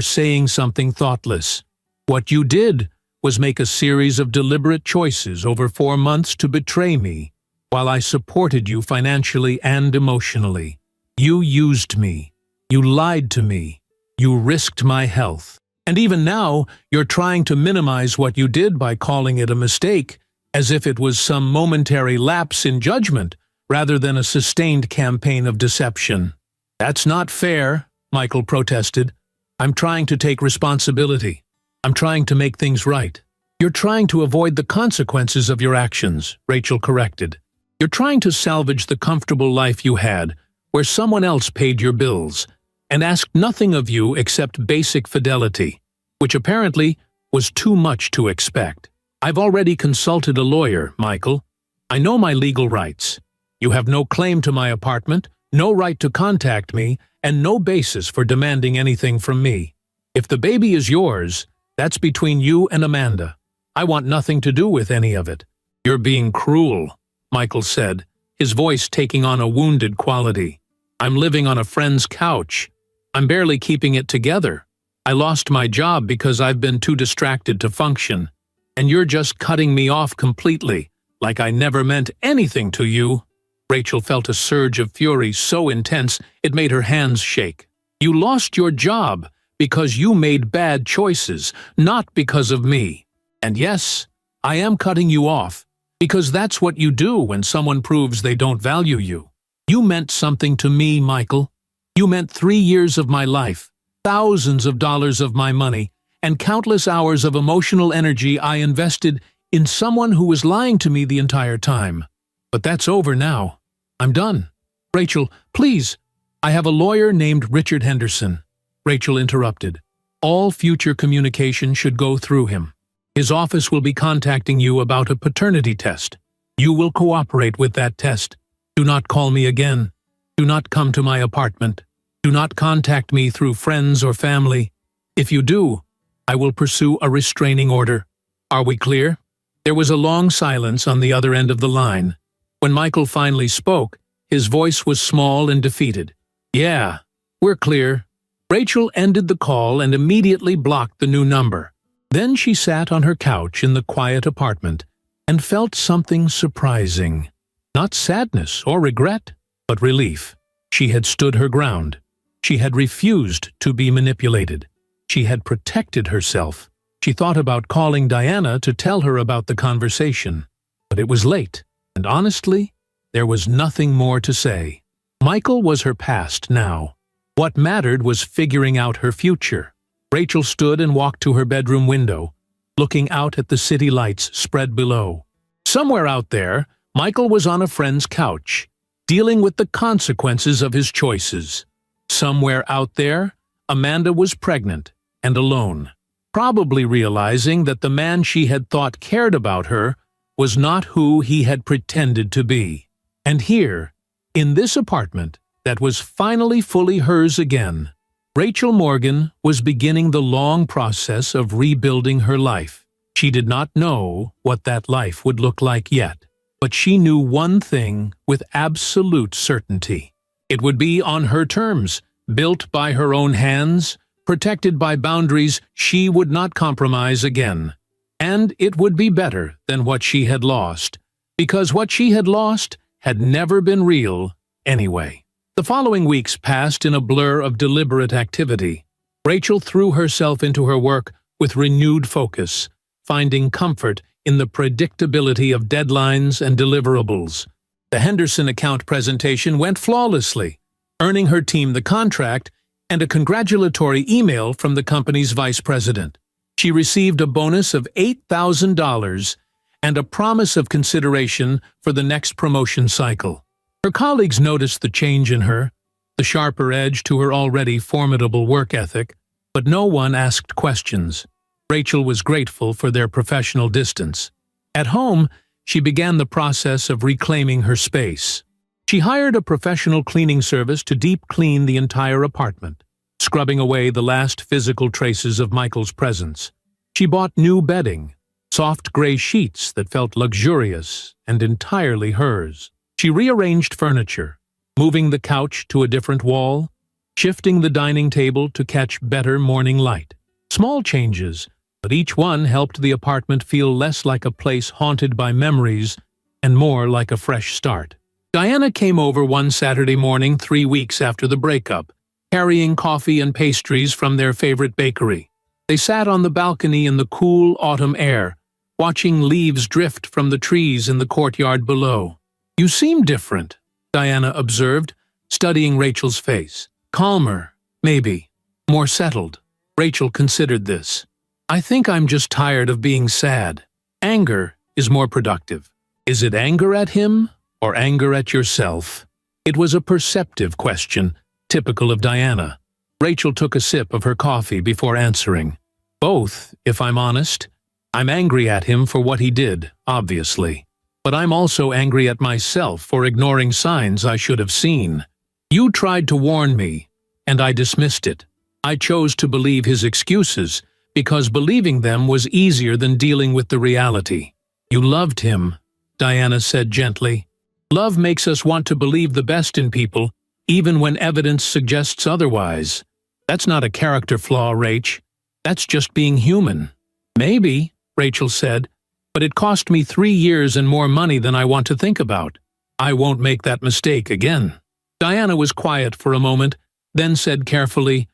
saying something thoughtless. What you did was make a series of deliberate choices over 4 months to betray me, while I supported you financially and emotionally. You used me. You lied to me. You risked my health. And even now, you're trying to minimize what you did by calling it a mistake, as if it was some momentary lapse in judgment, rather than a sustained campaign of deception." "That's not fair," Michael protested. "I'm trying to take responsibility. I'm trying to make things right." "You're trying to avoid the consequences of your actions," Rachel corrected. "You're trying to salvage the comfortable life you had, where someone else paid your bills, and asked nothing of you except basic fidelity, which apparently was too much to expect. I've already consulted a lawyer, Michael. I know my legal rights. You have no claim to my apartment no right to contact me, and no basis for demanding anything from me. If the baby is yours, that's between you and Amanda. I want nothing to do with any of it." "You're being cruel," Michael said, his voice taking on a wounded quality. "I'm living on a friend's couch. I'm barely keeping it together. I lost my job because I've been too distracted to function. And you're just cutting me off completely, like I never meant anything to you." Rachel felt a surge of fury so intense it made her hands shake. "You lost your job because you made bad choices, not because of me. And yes, I am cutting you off, because that's what you do when someone proves they don't value you. You meant something to me, Michael. You meant 3 years of my life, thousands of dollars of my money, and countless hours of emotional energy I invested in someone who was lying to me the entire time. But that's over now. I'm done." "Rachel, please. I have a lawyer named Richard Henderson," Rachel interrupted. "All future communication should go through him. His office will be contacting you about a paternity test. You will cooperate with that test. Do not call me again. Do not come to my apartment. Do not contact me through friends or family. If you do, I will pursue a restraining order. Are we clear?" There was a long silence on the other end of the line. When Michael finally spoke, his voice was small and defeated. "Yeah, we're clear." Rachel ended the call and immediately blocked the new number. Then she sat on her couch in the quiet apartment and felt something surprising. Not sadness or regret, but relief. She had stood her ground. She had refused to be manipulated. She had protected herself. She thought about calling Diana to tell her about the conversation. But it was late, and honestly, there was nothing more to say. Michael was her past now. What mattered was figuring out her future. Rachel stood and walked to her bedroom window, looking out at the city lights spread below. Somewhere out there, Michael was on a friend's couch, dealing with the consequences of his choices. Somewhere out there, Amanda was pregnant and alone, probably realizing that the man she had thought cared about her was not who he had pretended to be. And here, in this apartment that was finally fully hers again, Rachel Morgan was beginning the long process of rebuilding her life. She did not know what that life would look like yet, but she knew one thing with absolute certainty. It would be on her terms, built by her own hands, protected by boundaries she would not compromise again. And it would be better than what she had lost, because what she had lost had never been real anyway. The following weeks passed in a blur of deliberate activity. Rachel threw herself into her work with renewed focus, finding comfort in the predictability of deadlines and deliverables. The Henderson account presentation went flawlessly, earning her team the contract and a congratulatory email from the company's vice president. She received a bonus of $8,000 and a promise of consideration for the next promotion cycle. Her colleagues noticed the change in her, the sharper edge to her already formidable work ethic, but no one asked questions. Rachel was grateful for their professional distance. At home, she began the process of reclaiming her space. She hired a professional cleaning service to deep clean the entire apartment, scrubbing away the last physical traces of Michael's presence. She bought new bedding, soft gray sheets that felt luxurious and entirely hers. She rearranged furniture, moving the couch to a different wall, shifting the dining table to catch better morning light. Small changes, but each one helped the apartment feel less like a place haunted by memories and more like a fresh start. Diana came over one Saturday morning 3 weeks after the breakup, carrying coffee and pastries from their favorite bakery. They sat on the balcony in the cool autumn air, watching leaves drift from the trees in the courtyard below. "You seem different," Diana observed, studying Rachel's face. "Calmer, maybe. More settled." Rachel considered this. "I think I'm just tired of being sad. Anger is more productive." Is it anger at him or anger at yourself? It was a perceptive question, typical of Diana. Rachel took a sip of her coffee before answering. "Both, if I'm honest. I'm angry at him for what he did, obviously. But I'm also angry at myself for ignoring signs I should have seen. You tried to warn me, and I dismissed it. I chose to believe his excuses, because believing them was easier than dealing with the reality. You loved him, Diana said gently. Love makes us want to believe the best in people, even when evidence suggests otherwise. That's not a character flaw, Rach. That's just being human. Maybe, Rachel said, but it cost me 3 years and more money than I want to think about. I won't make that mistake again. Diana was quiet for a moment, then said carefully,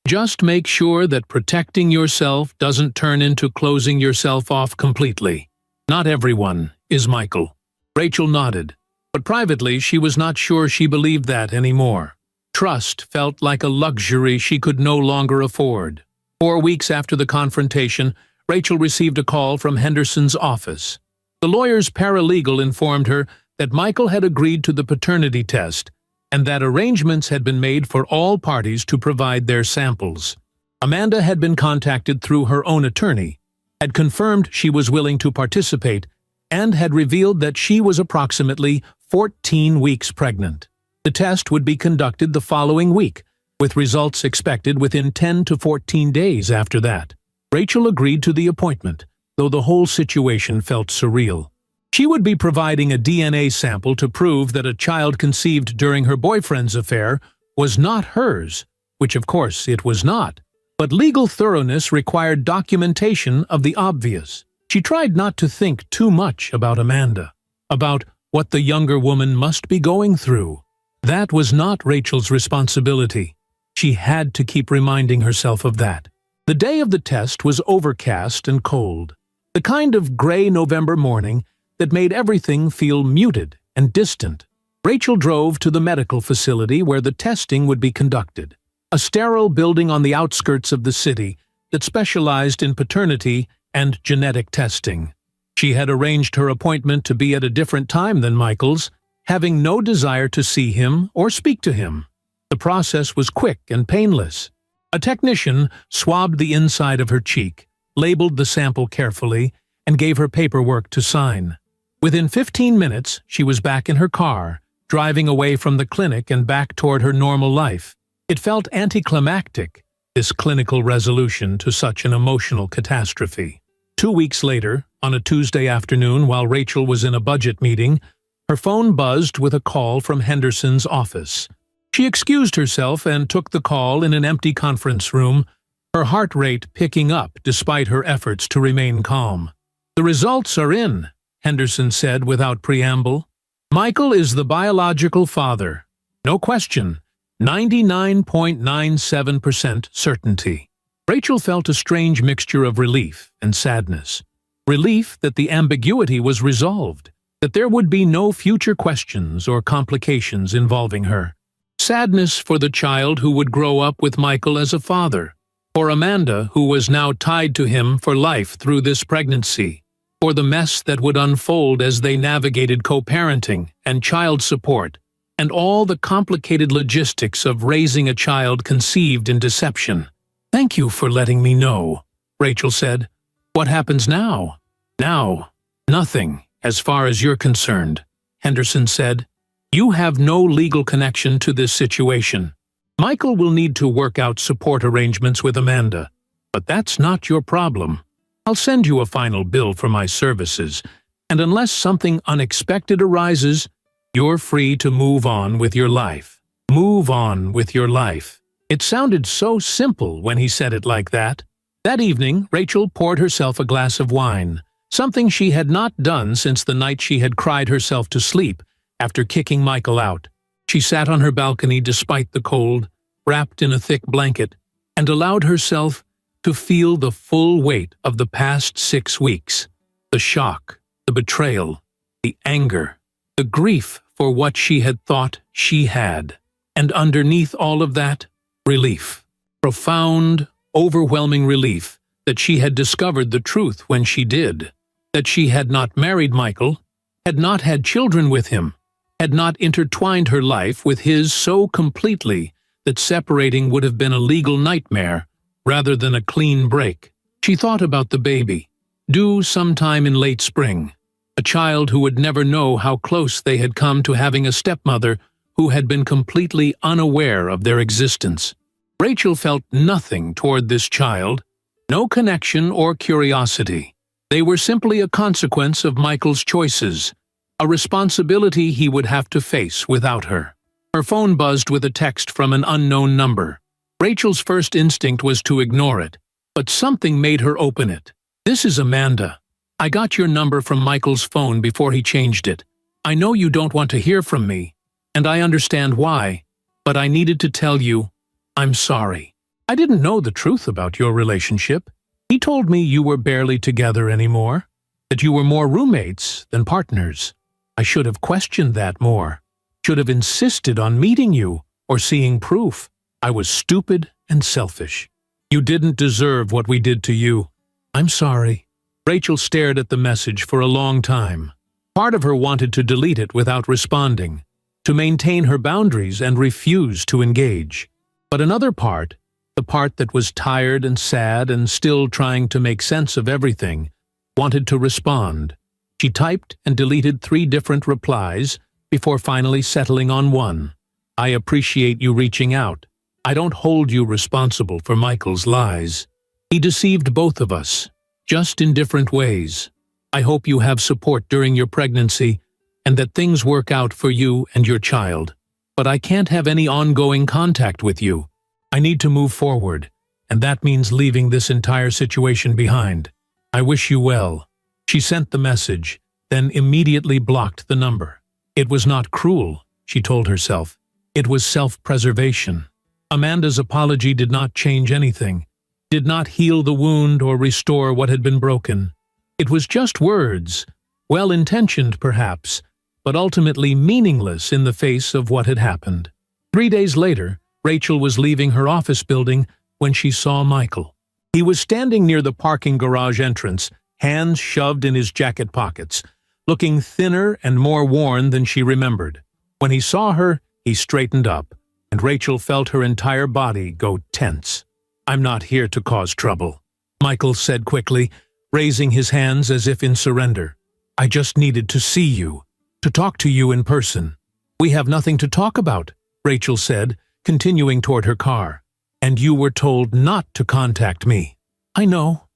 just make sure that protecting yourself doesn't turn into closing yourself off completely. Not everyone is Michael. Rachel nodded, but privately she was not sure she believed that anymore. Trust felt like a luxury she could no longer afford. 4 weeks after the confrontation, Rachel received a call from Henderson's office. The lawyer's paralegal informed her that Michael had agreed to the paternity test and that arrangements had been made for all parties to provide their samples. Amanda had been contacted through her own attorney, had confirmed she was willing to participate, and had revealed that she was approximately 14 weeks pregnant. The test would be conducted the following week, with results expected within 10 to 14 days after that. Rachel agreed to the appointment, though the whole situation felt surreal. She would be providing a DNA sample to prove that a child conceived during her boyfriend's affair was not hers, which of course it was not. But legal thoroughness required documentation of the obvious. She tried not to think too much about Amanda, about what the younger woman must be going through. That was not Rachel's responsibility. She had to keep reminding herself of that. The day of the test was overcast and cold, the kind of gray November morning that made everything feel muted and distant. Rachel drove to the medical facility where the testing would be conducted, a sterile building on the outskirts of the city that specialized in paternity and genetic testing. She had arranged her appointment to be at a different time than Michael's, having no desire to see him or speak to him. The process was quick and painless. A technician swabbed the inside of her cheek, labeled the sample carefully, and gave her paperwork to sign. Within 15 minutes, she was back in her car, driving away from the clinic and back toward her normal life. It felt anticlimactic, this clinical resolution to such an emotional catastrophe. 2 weeks later, on a Tuesday afternoon while Rachel was in a budget meeting, her phone buzzed with a call from Henderson's office. She excused herself and took the call in an empty conference room, her heart rate picking up despite her efforts to remain calm. "The results are in," Henderson said without preamble. "Michael is the biological father. No question. 99.97% certainty." Rachel felt a strange mixture of relief and sadness. Relief that the ambiguity was resolved, that there would be no future questions or complications involving her. Sadness for the child who would grow up with Michael as a father, for Amanda who was now tied to him for life through this pregnancy, for the mess that would unfold as they navigated co-parenting and child support, and all the complicated logistics of raising a child conceived in deception. "Thank you for letting me know," Rachel said. "What happens now?" "Now, nothing, as far as you're concerned," Henderson said. "You have no legal connection to this situation. Michael will need to work out support arrangements with Amanda, but that's not your problem. I'll send you a final bill for my services, and unless something unexpected arises, you're free to move on with your life. Move on with your life." It sounded so simple when he said it like that. That evening, Rachel poured herself a glass of wine, something she had not done since the night she had cried herself to sleep after kicking Michael out. She sat on her balcony despite the cold, wrapped in a thick blanket, and allowed herself to feel the full weight of the past 6 weeks. The shock, the betrayal, the anger, the grief for what she had thought she had. And underneath all of that, relief. Profound, overwhelming relief that she had discovered the truth when she did. That she had not married Michael, had not had children with him, had not intertwined her life with his so completely that separating would have been a legal nightmare rather than a clean break. She thought about the baby, due sometime in late spring, a child who would never know how close they had come to having a stepmother who had been completely unaware of their existence. Rachel felt nothing toward this child, no connection or curiosity. They were simply a consequence of Michael's choices, a responsibility he would have to face without her. Her phone buzzed with a text from an unknown number. Rachel's first instinct was to ignore it, but something made her open it. "This is Amanda. I got your number from Michael's phone before he changed it. I know you don't want to hear from me, and I understand why, but I needed to tell you, I'm sorry. I didn't know the truth about your relationship. He told me you were barely together anymore, that you were more roommates than partners. I should have questioned that more, should have insisted on meeting you or seeing proof. I was stupid and selfish. You didn't deserve what we did to you. I'm sorry." Rachel stared at the message for a long time. Part of her wanted to delete it without responding, to maintain her boundaries and refuse to engage. But another part, the part that was tired and sad and still trying to make sense of everything, wanted to respond. She typed and deleted 3 different replies before finally settling on one. "I appreciate you reaching out. I don't hold you responsible for Michael's lies. He deceived both of us, just in different ways. I hope you have support during your pregnancy and that things work out for you and your child. But I can't have any ongoing contact with you. I need to move forward, and that means leaving this entire situation behind. I wish you well." She sent the message, then immediately blocked the number. It was not cruel, she told herself. It was self-preservation. Amanda's apology did not change anything, did not heal the wound or restore what had been broken. It was just words, well-intentioned perhaps, but ultimately meaningless in the face of what had happened. 3 days later, Rachel was leaving her office building when she saw Michael. He was standing near the parking garage entrance, hands shoved in his jacket pockets, looking thinner and more worn than she remembered. When he saw her, he straightened up, and Rachel felt her entire body go tense. "I'm not here to cause trouble," Michael said quickly, raising his hands as if in surrender. "I just needed to see you, to talk to you in person." "We have nothing to talk about," Rachel said, continuing toward her car. "And you were told not to contact me." I know.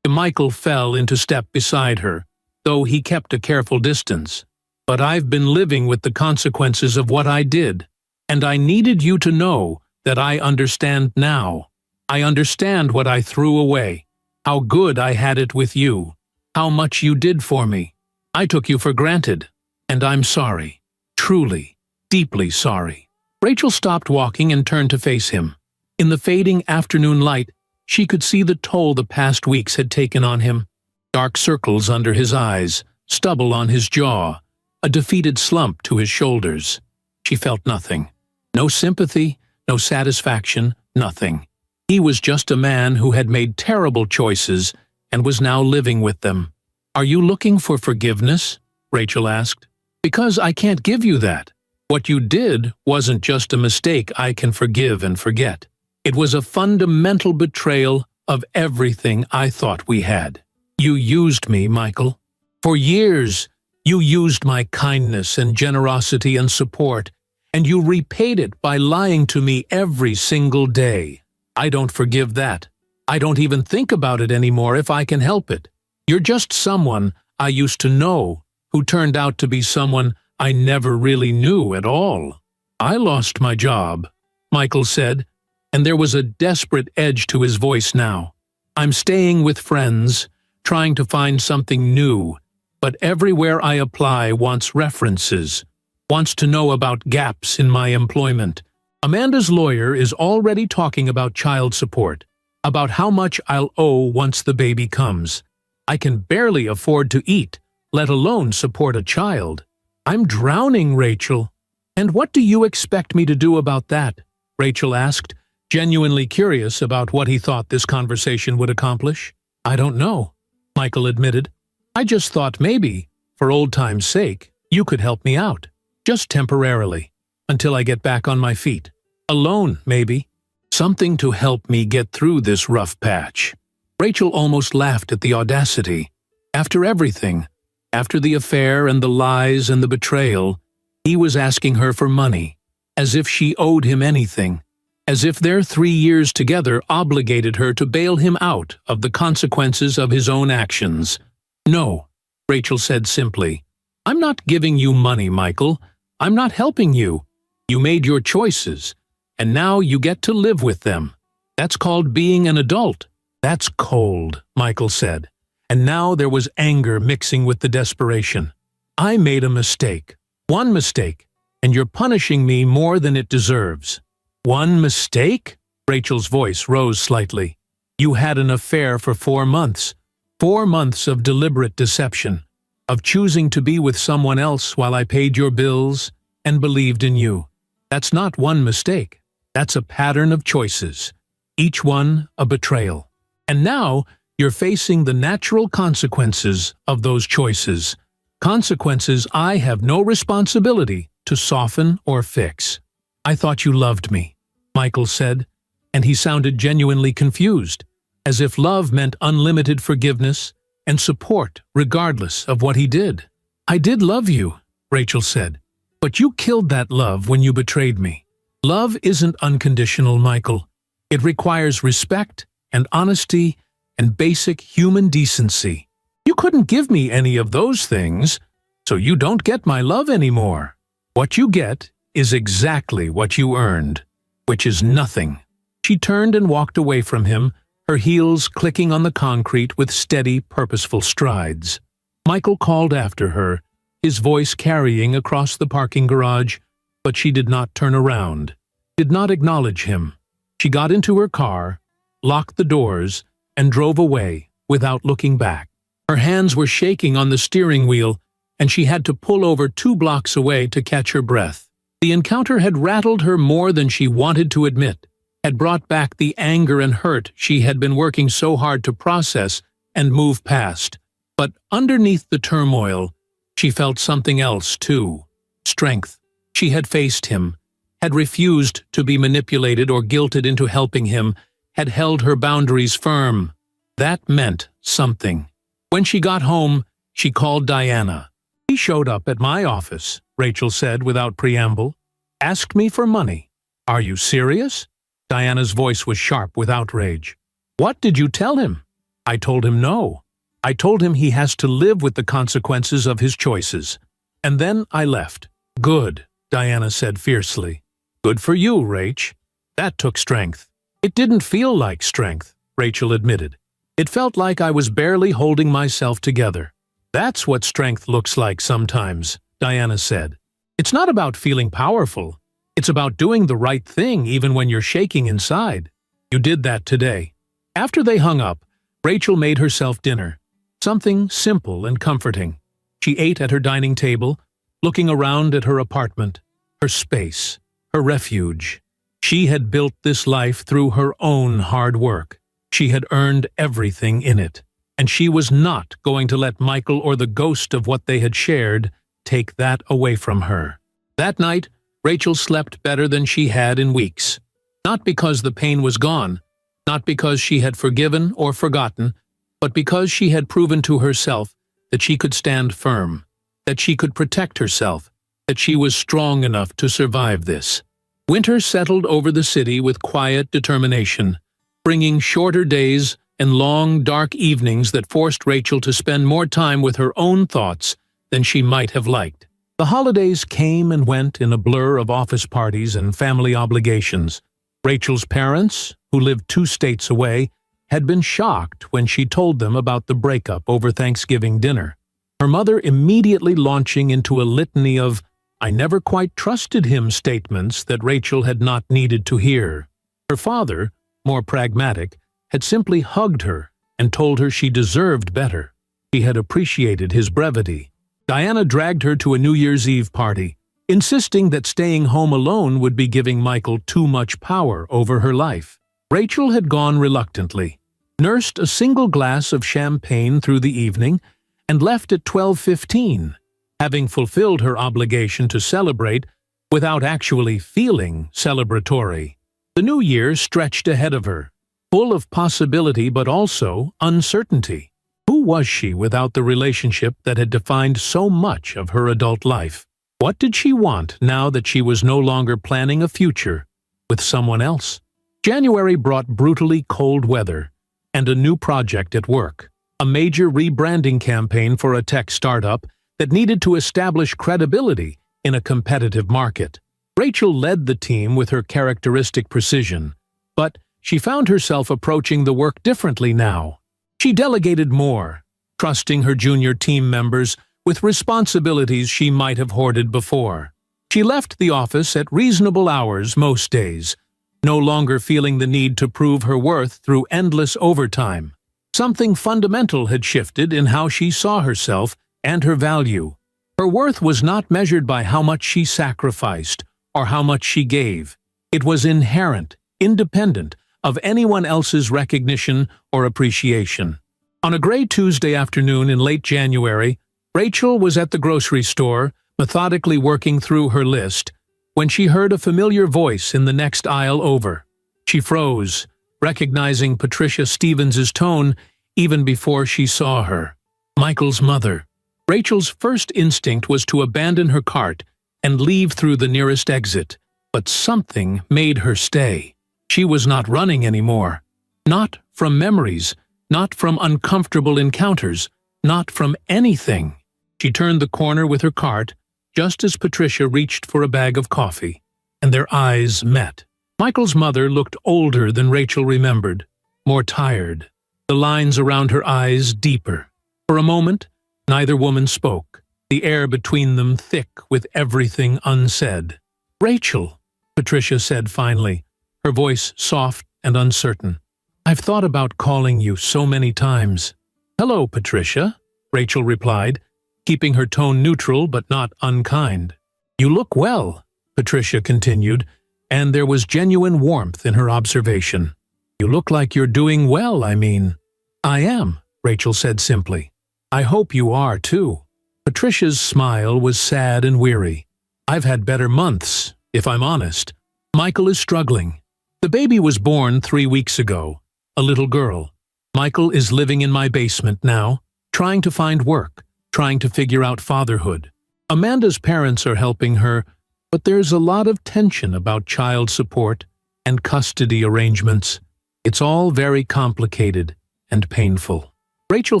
Michael fell into step beside her, though he kept a careful distance. "But I've been living with the consequences of what I did, and I needed you to know that I understand now. I understand what I threw away, how good I had it with you, how much you did for me. I took you for granted, and I'm sorry, truly, deeply sorry." Rachel stopped walking and turned to face him. In the fading afternoon light, she could see the toll the past weeks had taken on him. Dark circles under his eyes, stubble on his jaw, a defeated slump to his shoulders. She felt nothing. No sympathy, no satisfaction, nothing. He was just a man who had made terrible choices and was now living with them. "Are you looking for forgiveness?" Rachel asked. "Because I can't give you that. What you did wasn't just a mistake I can forgive and forget. It was a fundamental betrayal of everything I thought we had. You used me, Michael. For years, you used my kindness and generosity and support, and you repaid it by lying to me every single day. I don't forgive that. I don't even think about it anymore if I can help it. You're just someone I used to know who turned out to be someone I never really knew at all." "I lost my job," Michael said, and there was a desperate edge to his voice now. "I'm staying with friends, trying to find something new, but everywhere I apply wants references, wants to know about gaps in my employment. Amanda's lawyer is already talking about child support, about how much I'll owe once the baby comes. I can barely afford to eat, let alone support a child. I'm drowning, Rachel." "And what do you expect me to do about that?" Rachel asked, genuinely curious about what he thought this conversation would accomplish. "I don't know," Michael admitted. "I just thought maybe, for old time's sake, you could help me out. Just temporarily, until I get back on my feet. Alone, maybe. Something to help me get through this rough patch." Rachel almost laughed at the audacity. After everything, after the affair and the lies and the betrayal, He was asking her for money, as if she owed him anything, as if their 3 years together obligated her to bail him out of the consequences of his own actions. "No," Rachel said simply. "I'm not giving you money, Michael. I'm not helping you. You made your choices, and now you get to live with them. That's called being an adult." "That's cold," Michael said, and now there was anger mixing with the desperation. "I made a mistake. One mistake, and you're punishing me more than it deserves." "One mistake?" Rachel's voice rose slightly. "You had an affair for 4 months. 4 months of deliberate deception, of choosing to be with someone else while I paid your bills and believed in you. That's not one mistake. That's a pattern of choices, each one a betrayal. And now you're facing the natural consequences of those choices, consequences I have no responsibility to soften or fix." "I thought you loved me," Michael said, and he sounded genuinely confused, as if love meant unlimited forgiveness and support regardless of what he did. "I did love you," Rachel said, "but you killed that love when you betrayed me. Love isn't unconditional, Michael. It requires respect and honesty and basic human decency. You couldn't give me any of those things, so you don't get my love anymore. What you get is exactly what you earned, which is nothing." She turned and walked away from him, her heels clicking on the concrete with steady, purposeful strides. Michael called after her, his voice carrying across the parking garage, but she did not turn around, did not acknowledge him. She got into her car, locked the doors, and drove away without looking back. Her hands were shaking on the steering wheel, and she had to pull over 2 blocks away to catch her breath. The encounter had rattled her more than she wanted to admit, had brought back the anger and hurt she had been working so hard to process and move past. But underneath the turmoil, she felt something else too. Strength. She had faced him, had refused to be manipulated or guilted into helping him, had held her boundaries firm. That meant something. When she got home, she called Diana. "He showed up at my office," Rachel said without preamble. "Asked me for money." "Are you serious?" Diana's voice was sharp with outrage. "What did you tell him?" "I told him no. I told him he has to live with the consequences of his choices. And then I left." "Good," Diana said fiercely. "Good for you, Rach. That took strength." "It didn't feel like strength," Rachel admitted. "It felt like I was barely holding myself together." "That's what strength looks like sometimes," Diana said. "It's not about feeling powerful. It's about doing the right thing even when you're shaking inside. You did that today." After they hung up, Rachel made herself dinner, something simple and comforting. She ate at her dining table, looking around at her apartment, her space, her refuge. She had built this life through her own hard work. She had earned everything in it, and she was not going to let Michael or the ghost of what they had shared take that away from her. That night, Rachel slept better than she had in weeks. Not because the pain was gone, not because she had forgiven or forgotten, but because she had proven to herself that she could stand firm, that she could protect herself, that she was strong enough to survive this. Winter settled over the city with quiet determination, bringing shorter days and long, dark evenings that forced Rachel to spend more time with her own thoughts than she might have liked. The holidays came and went in a blur of office parties and family obligations. Rachel's parents, who lived 2 states away, had been shocked when she told them about the breakup over Thanksgiving dinner. Her mother immediately launching into a litany of "I never quite trusted him" statements that Rachel had not needed to hear. Her father, more pragmatic, had simply hugged her and told her she deserved better. He had appreciated his brevity. Diana dragged her to a New Year's Eve party, insisting that staying home alone would be giving Michael too much power over her life. Rachel had gone reluctantly, nursed a single glass of champagne through the evening, and left at 12:15, having fulfilled her obligation to celebrate without actually feeling celebratory. The new year stretched ahead of her, full of possibility but also uncertainty. Who was she without the relationship that had defined so much of her adult life? What did she want now that she was no longer planning a future with someone else? January brought brutally cold weather and a new project at work, a major rebranding campaign for a tech startup that needed to establish credibility in a competitive market. Rachel led the team with her characteristic precision, but she found herself approaching the work differently now. She delegated more, trusting her junior team members with responsibilities she might have hoarded before. She left the office at reasonable hours most days, no longer feeling the need to prove her worth through endless overtime. Something fundamental had shifted in how she saw herself and her value. Her worth was not measured by how much she sacrificed or how much she gave. It was inherent, independent of anyone else's recognition or appreciation. On a gray Tuesday afternoon in late January, Rachel was at the grocery store, methodically working through her list, when she heard a familiar voice in the next aisle over. She froze, recognizing Patricia Stevens's tone even before she saw her. Michael's mother. Rachel's first instinct was to abandon her cart and leave through the nearest exit, but something made her stay. She was not running anymore. Not from memories, not from uncomfortable encounters, not from anything. She turned the corner with her cart just as Patricia reached for a bag of coffee, and their eyes met. Michael's mother looked older than Rachel remembered, more tired, the lines around her eyes deeper. For a moment, neither woman spoke, the air between them thick with everything unsaid. "Rachel," Patricia said finally, her voice soft and uncertain. "I've thought about calling you so many times." "Hello, Patricia," Rachel replied, keeping her tone neutral but not unkind. "You look well," Patricia continued, and there was genuine warmth in her observation. "You look like you're doing well, I mean." "I am," Rachel said simply. "I hope you are, too." Patricia's smile was sad and weary. "I've had better months, if I'm honest. Michael is struggling. The baby was born 3 weeks ago, a little girl. Michael is living in my basement now, trying to find work, trying to figure out fatherhood. Amanda's parents are helping her, but there's a lot of tension about child support and custody arrangements. It's all very complicated and painful." Rachel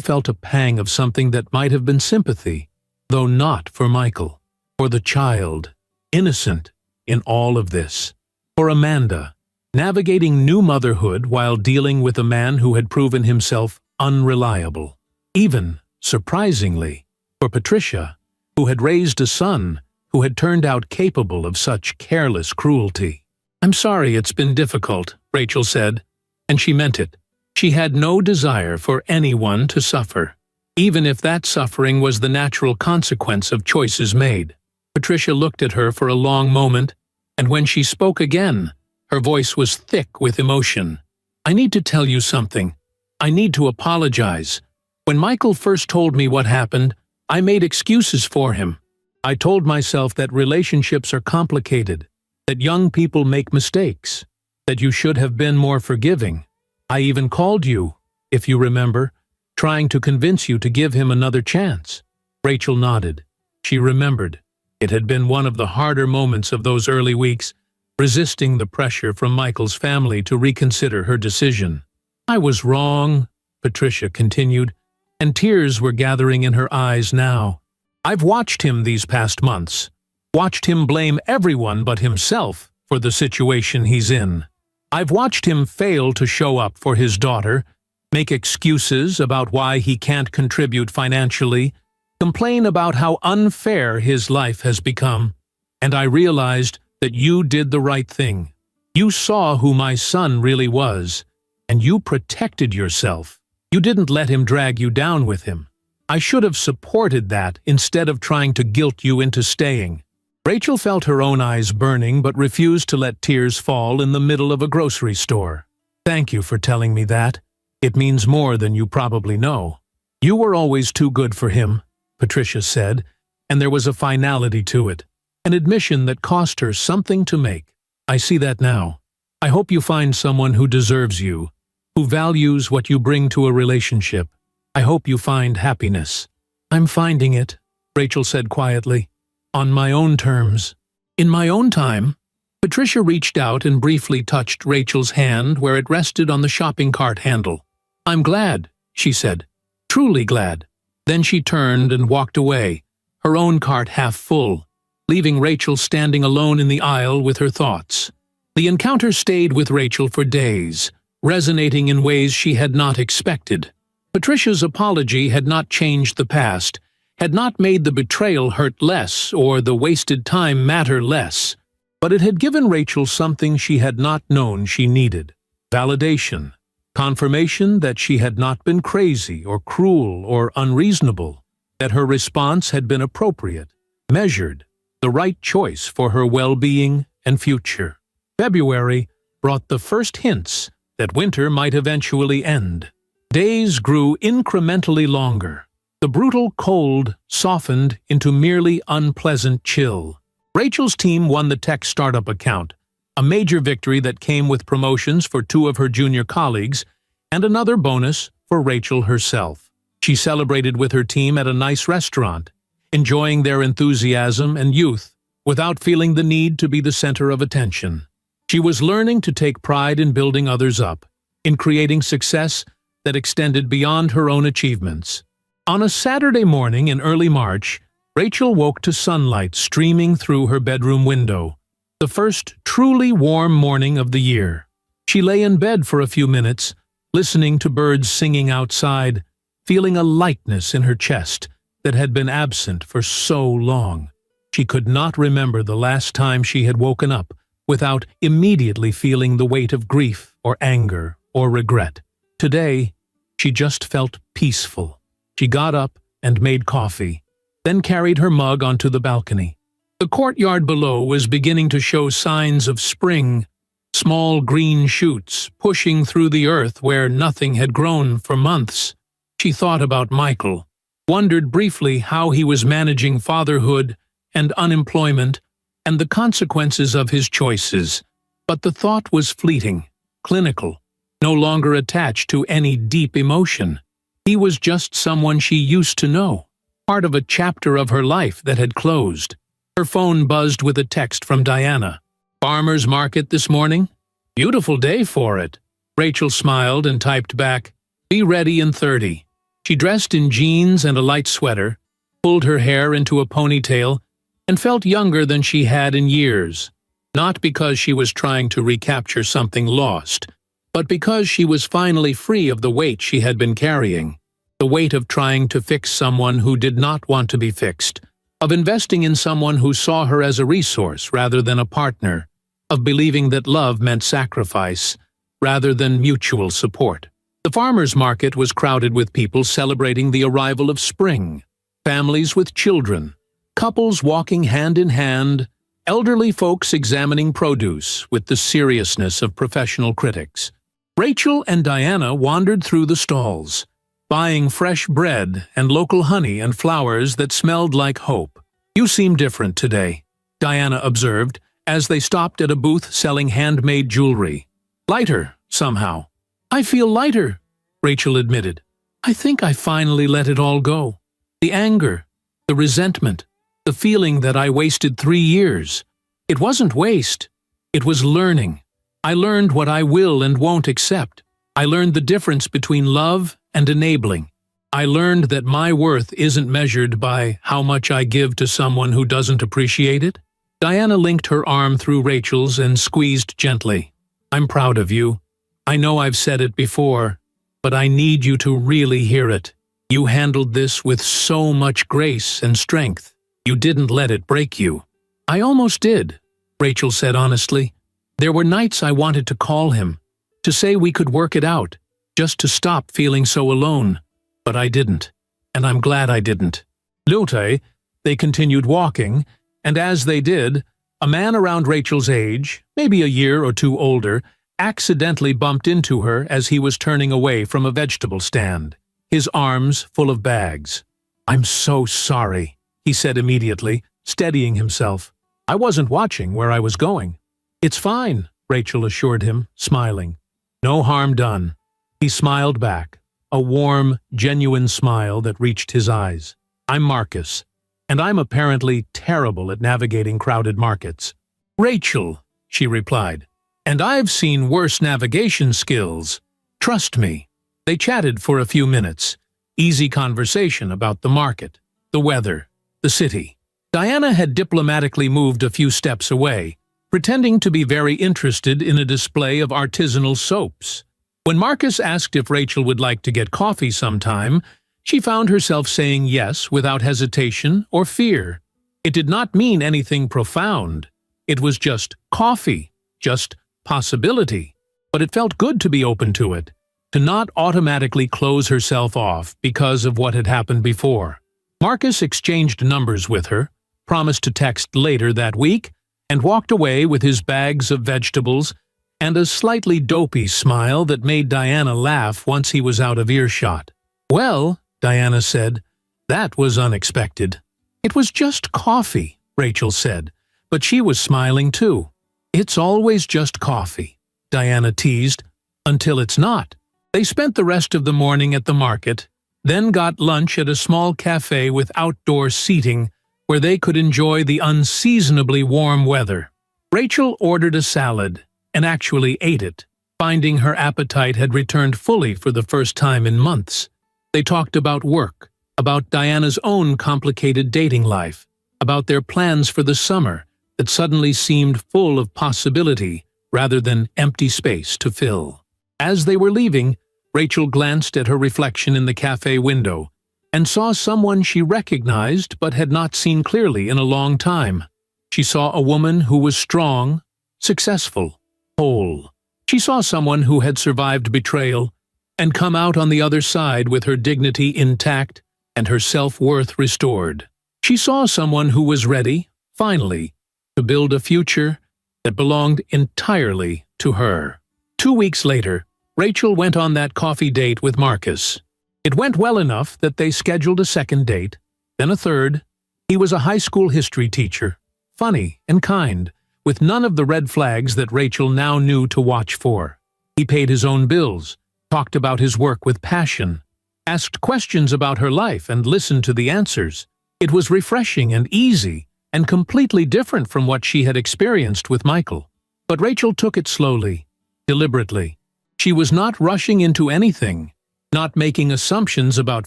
felt a pang of something that might have been sympathy, though not for Michael, for the child, innocent in all of this. For Amanda, navigating new motherhood while dealing with a man who had proven himself unreliable. Even, surprisingly, for Patricia, who had raised a son who had turned out capable of such careless cruelty. "I'm sorry it's been difficult," Rachel said, and she meant it. She had no desire for anyone to suffer, even if that suffering was the natural consequence of choices made. Patricia looked at her for a long moment, and when she spoke again, her voice was thick with emotion. "I need to tell you something. I need to apologize. When Michael first told me what happened, I made excuses for him. I told myself that relationships are complicated, that young people make mistakes, that you should have been more forgiving. I even called you, if you remember, trying to convince you to give him another chance." Rachel nodded. She remembered. It had been one of the harder moments of those early weeks, resisting the pressure from Michael's family to reconsider her decision. "I was wrong," Patricia continued, and tears were gathering in her eyes now. "I've watched him these past months, watched him blame everyone but himself for the situation he's in. I've watched him fail to show up for his daughter, make excuses about why he can't contribute financially, complain about how unfair his life has become. And I realized that you did the right thing. You saw who my son really was, and you protected yourself. You didn't let him drag you down with him. I should have supported that instead of trying to guilt you into staying." Rachel felt her own eyes burning but refused to let tears fall in the middle of a grocery store. "Thank you for telling me that. It means more than you probably know. You were always too good for him," Patricia said, and there was a finality to it, an admission that cost her something to make. "I see that now. I hope you find someone who deserves you, who values what you bring to a relationship. I hope you find happiness." "I'm finding it," Rachel said quietly. On my own terms. In my own time. Patricia reached out and briefly touched Rachel's hand where it rested on the shopping cart handle. "I'm glad," she said. "Truly glad." Then she turned and walked away, her own cart half full, leaving Rachel standing alone in the aisle with her thoughts. The encounter stayed with Rachel for days, resonating in ways she had not expected. Patricia's apology had not changed the past, had not made the betrayal hurt less or the wasted time matter less, but it had given Rachel something she had not known she needed: validation, confirmation that she had not been crazy or cruel or unreasonable, that her response had been appropriate, measured, the right choice for her well-being and future. February brought the first hints that winter might eventually end. Days grew incrementally longer. The brutal cold softened into merely unpleasant chill. Rachel's team won the tech startup account, a major victory that came with promotions for 2 of her junior colleagues and another bonus for Rachel herself. She celebrated with her team at a nice restaurant, enjoying their enthusiasm and youth without feeling the need to be the center of attention. She was learning to take pride in building others up, in creating success that extended beyond her own achievements. On a Saturday morning in early March, Rachel woke to sunlight streaming through her bedroom window, the first truly warm morning of the year. She lay in bed for a few minutes, listening to birds singing outside, feeling a lightness in her chest that had been absent for so long. She could not remember the last time she had woken up without immediately feeling the weight of grief or anger or regret. Today, she just felt peaceful. She got up and made coffee, then carried her mug onto the balcony. The courtyard below was beginning to show signs of spring, small green shoots pushing through the earth where nothing had grown for months. She thought about Michael, wondered briefly how he was managing fatherhood and unemployment and the consequences of his choices. But the thought was fleeting, clinical, no longer attached to any deep emotion. He was just someone she used to know, part of a chapter of her life that had closed. Her phone buzzed with a text from Diana. "Farmer's market this morning? Beautiful day for it." Rachel smiled and typed back, "Be ready in 30. She dressed in jeans and a light sweater, pulled her hair into a ponytail, and felt younger than she had in years, not because she was trying to recapture something lost, but because she was finally free of the weight she had been carrying, the weight of trying to fix someone who did not want to be fixed, of investing in someone who saw her as a resource rather than a partner, of believing that love meant sacrifice rather than mutual support. The farmer's market was crowded with people celebrating the arrival of spring, families with children, couples walking hand in hand, elderly folks examining produce with the seriousness of professional critics. Rachel and Diana wandered through the stalls, buying fresh bread and local honey and flowers that smelled like hope. "You seem different today," Diana observed as they stopped at a booth selling handmade jewelry. "Lighter, somehow." "I feel lighter," Rachel admitted. "I think I finally let it all go. The anger, the resentment, the feeling that I wasted 3 years. It wasn't waste. It was learning. I learned what I will and won't accept. I learned the difference between love and enabling. I learned that my worth isn't measured by how much I give to someone who doesn't appreciate it." Diana linked her arm through Rachel's and squeezed gently. "I'm proud of you. I know I've said it before, but I need you to really hear it. You handled this with so much grace and strength. You didn't let it break you." "I almost did," Rachel said honestly. "There were nights I wanted to call him, to say we could work it out, just to stop feeling so alone. But I didn't, and I'm glad I didn't." Later, they continued walking, and as they did, a man around Rachel's age, maybe a year or 2 older, accidentally bumped into her as he was turning away from a vegetable stand, his arms full of bags. "I'm so sorry," he said immediately, steadying himself. "I wasn't watching where I was going." "It's fine," Rachel assured him, smiling. "No harm done." He smiled back, a warm, genuine smile that reached his eyes. "I'm Marcus. and I'm apparently terrible at navigating crowded markets." "Rachel," she replied, "and I've seen worse navigation skills. Trust me." They chatted for a few minutes. Easy conversation about the market, the weather, the city. Diana had diplomatically moved a few steps away, pretending to be very interested in a display of artisanal soaps. When Marcus asked if Rachel would like to get coffee sometime, she found herself saying yes without hesitation or fear. It did not mean anything profound. It was just coffee, just possibility. But it felt good to be open to it, to not automatically close herself off because of what had happened before. Marcus exchanged numbers with her, promised to text later that week, and walked away with his bags of vegetables and a slightly dopey smile that made Diana laugh once he was out of earshot. "Well," Diana said, "that was unexpected." "It was just coffee," Rachel said, but she was smiling too. "It's always just coffee," Diana teased, "until it's not." They spent the rest of the morning at the market, then got lunch at a small cafe with outdoor seating where they could enjoy the unseasonably warm weather. Rachel ordered a salad and actually ate it, finding her appetite had returned fully for the first time in months. They talked about work, about Diana's own complicated dating life, about their plans for the summer that suddenly seemed full of possibility rather than empty space to fill. As they were leaving, Rachel glanced at her reflection in the cafe window and saw someone she recognized but had not seen clearly in a long time. She saw a woman who was strong, successful, whole. She saw someone who had survived betrayal and come out on the other side with her dignity intact and her self-worth restored. She saw someone who was ready, finally, to build a future that belonged entirely to her. 2 weeks later, Rachel went on that coffee date with Marcus. It went well enough that they scheduled a second date, then a third. He was a high school history teacher, funny and kind, with none of the red flags that Rachel now knew to watch for. He paid his own bills, talked about his work with passion, asked questions about her life and listened to the answers. It was refreshing and easy, and completely different from what she had experienced with Michael. But Rachel took it slowly, deliberately. She was not rushing into anything, not making assumptions about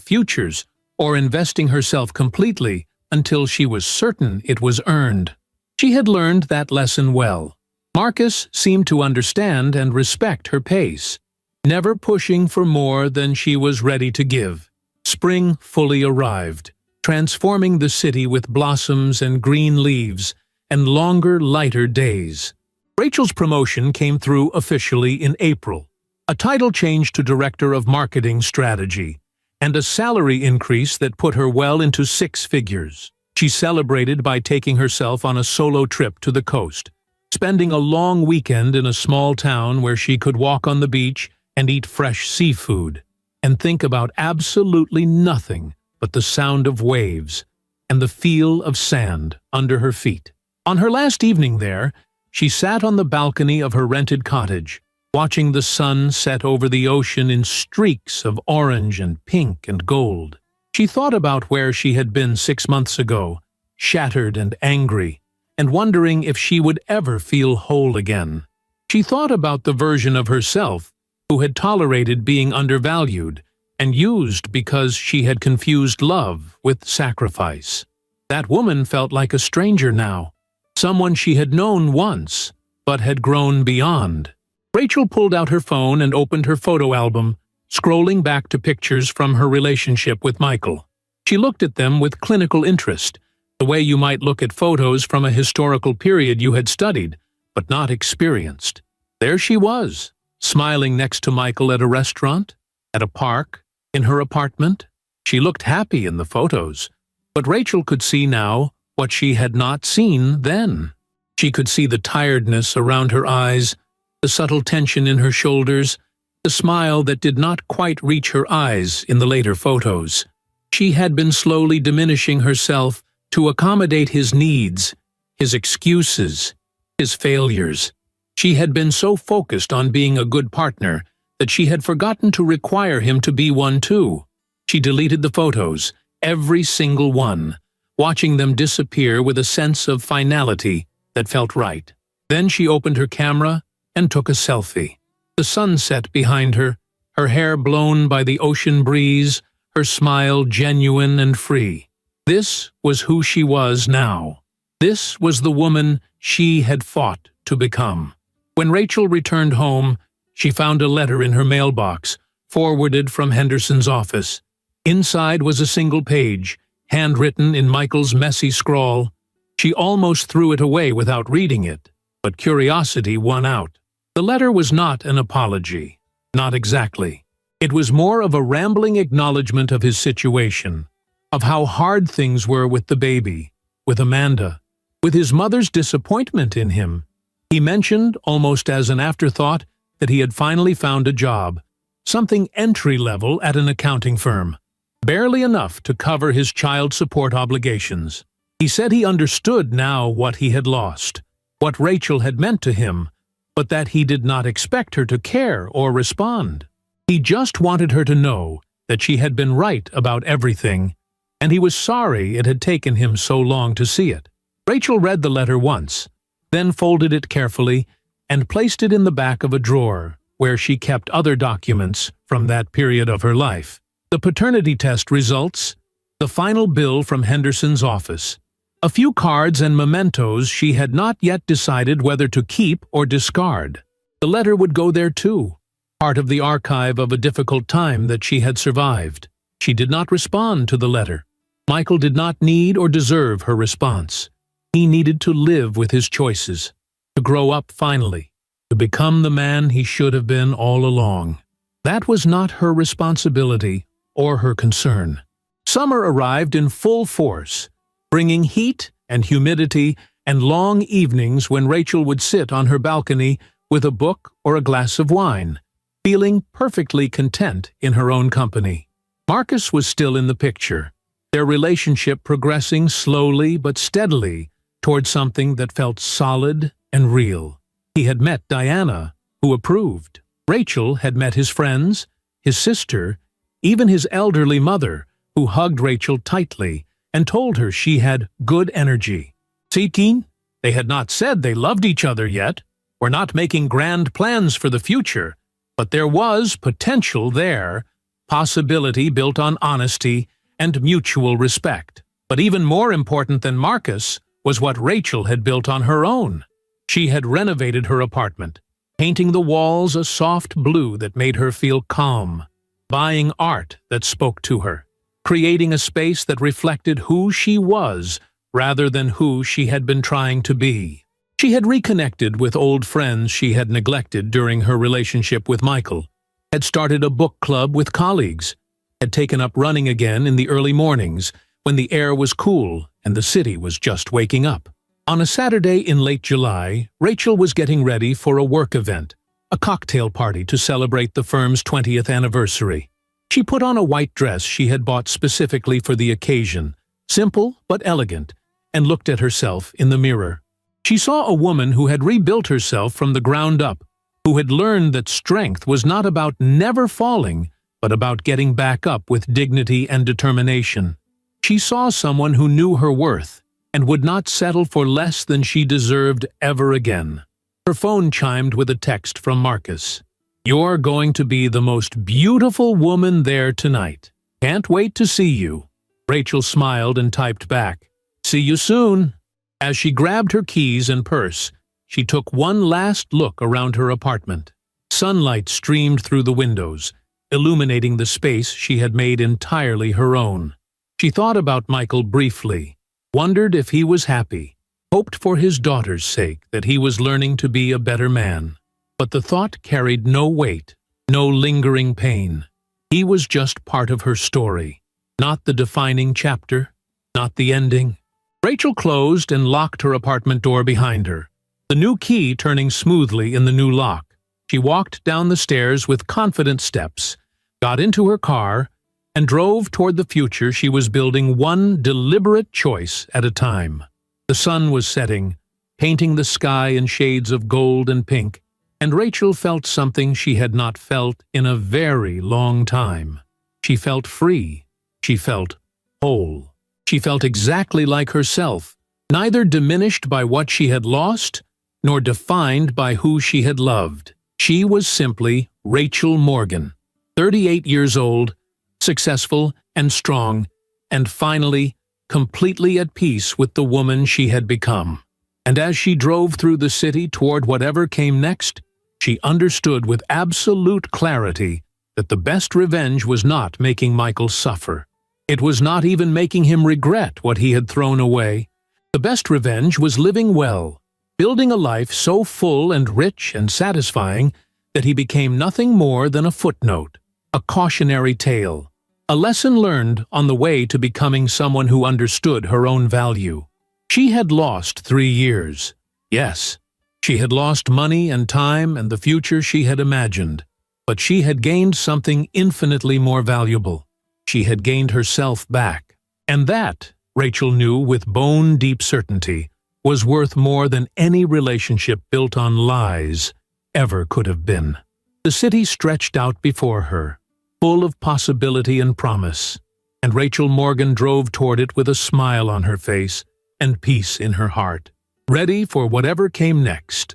futures, or investing herself completely until she was certain it was earned. She had learned that lesson well. Marcus seemed to understand and respect her pace, never pushing for more than she was ready to give. Spring fully arrived, transforming the city with blossoms and green leaves and longer, lighter days. Rachel's promotion came through officially in April. A title change to Director of Marketing Strategy, and a salary increase that put her well into 6 figures. She celebrated by taking herself on a solo trip to the coast, spending a long weekend in a small town where she could walk on the beach and eat fresh seafood, and think about absolutely nothing but the sound of waves and the feel of sand under her feet. On her last evening there, she sat on the balcony of her rented cottage, watching the sun set over the ocean in streaks of orange and pink and gold. She thought about where she had been 6 months ago, shattered and angry, and wondering if she would ever feel whole again. She thought about the version of herself who had tolerated being undervalued and used because she had confused love with sacrifice. That woman felt like a stranger now, someone she had known once, but had grown beyond. Rachel pulled out her phone and opened her photo album, scrolling back to pictures from her relationship with Michael. She looked at them with clinical interest, the way you might look at photos from a historical period you had studied, but not experienced. There she was, smiling next to Michael at a restaurant, at a park, in her apartment. She looked happy in the photos, but Rachel could see now what she had not seen then. She could see the tiredness around her eyes, the subtle tension in her shoulders, the smile that did not quite reach her eyes in the later photos. She had been slowly diminishing herself to accommodate his needs, his excuses, his failures. She had been so focused on being a good partner that she had forgotten to require him to be one too. She deleted the photos, every single one, watching them disappear with a sense of finality that felt right. Then she opened her camera and took a selfie. The sun set behind her, her hair blown by the ocean breeze, her smile genuine and free. This was who she was now. This was the woman she had fought to become. When Rachel returned home, she found a letter in her mailbox, forwarded from Henderson's office. Inside was a single page, handwritten in Michael's messy scrawl. She almost threw it away without reading it, but curiosity won out. The letter was not an apology. Not exactly. It was more of a rambling acknowledgement of his situation, of how hard things were with the baby, with Amanda, with his mother's disappointment in him. He mentioned, almost as an afterthought, that he had finally found a job, something entry-level at an accounting firm, barely enough to cover his child support obligations. He said he understood now what he had lost, what Rachel had meant to him, but that he did not expect her to care or respond. He just wanted her to know that she had been right about everything, and he was sorry it had taken him so long to see it. Rachel read the letter once, then folded it carefully and placed it in the back of a drawer where she kept other documents from that period of her life. The paternity test results, the final bill from Henderson's office, a few cards and mementos she had not yet decided whether to keep or discard. The letter would go there too, part of the archive of a difficult time that she had survived. She did not respond to the letter. Michael did not need or deserve her response. He needed to live with his choices, to grow up finally, to become the man he should have been all along. That was not her responsibility or her concern. Summer arrived in full force, bringing heat and humidity and long evenings when Rachel would sit on her balcony with a book or a glass of wine, feeling perfectly content in her own company. Marcus was still in the picture, their relationship progressing slowly but steadily toward something that felt solid and real. He had met Diana, who approved. Rachel had met his friends, his sister, even his elderly mother, who hugged Rachel tightly and told her she had good energy. Seeking, they had not said they loved each other yet, were not making grand plans for the future, but there was potential there, possibility built on honesty and mutual respect. But even more important than Marcus was what Rachel had built on her own. She had renovated her apartment, painting the walls a soft blue that made her feel calm, buying art that spoke to her, creating a space that reflected who she was rather than who she had been trying to be. She had reconnected with old friends she had neglected during her relationship with Michael, had started a book club with colleagues, had taken up running again in the early mornings when the air was cool and the city was just waking up. On a Saturday in late July, Rachel was getting ready for a work event, a cocktail party to celebrate the firm's 20th anniversary. She put on a white dress she had bought specifically for the occasion, simple but elegant, and looked at herself in the mirror. She saw a woman who had rebuilt herself from the ground up, who had learned that strength was not about never falling, but about getting back up with dignity and determination. She saw someone who knew her worth and would not settle for less than she deserved ever again. Her phone chimed with a text from Marcus. "You're going to be the most beautiful woman there tonight. Can't wait to see you." Rachel smiled and typed back, "See you soon." As she grabbed her keys and purse, she took one last look around her apartment. Sunlight streamed through the windows, illuminating the space she had made entirely her own. She thought about Michael briefly, wondered if he was happy, hoped for his daughter's sake that he was learning to be a better man. But the thought carried no weight, no lingering pain. He was just part of her story, not the defining chapter, not the ending. Rachel closed and locked her apartment door behind her, the new key turning smoothly in the new lock. She walked down the stairs with confident steps, got into her car, and drove toward the future she was building one deliberate choice at a time. The sun was setting, painting the sky in shades of gold and pink, and Rachel felt something she had not felt in a very long time. She felt free. She felt whole. She felt exactly like herself, neither diminished by what she had lost, nor defined by who she had loved. She was simply Rachel Morgan, 38 years old, successful and strong, and finally, completely at peace with the woman she had become. And as she drove through the city toward whatever came next, she understood with absolute clarity that the best revenge was not making Michael suffer. It was not even making him regret what he had thrown away. The best revenge was living well, building a life so full and rich and satisfying that he became nothing more than a footnote, a cautionary tale, a lesson learned on the way to becoming someone who understood her own value. She had lost 3 years. Yes, she had lost money and time and the future she had imagined, but she had gained something infinitely more valuable. She had gained herself back. And that, Rachel knew with bone-deep certainty, was worth more than any relationship built on lies ever could have been. The city stretched out before her, full of possibility and promise, and Rachel Morgan drove toward it with a smile on her face and peace in her heart, ready for whatever came next.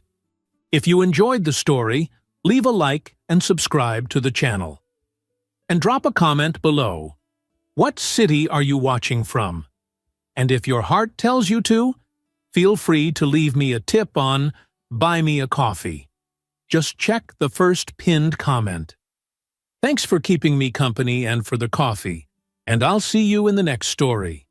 If you enjoyed the story, leave a like and subscribe to the channel. And drop a comment below. What city are you watching from? And if your heart tells you to, feel free to leave me a tip on Buy Me a Coffee. Just check the first pinned comment. Thanks for keeping me company and for the coffee, and I'll see you in the next story.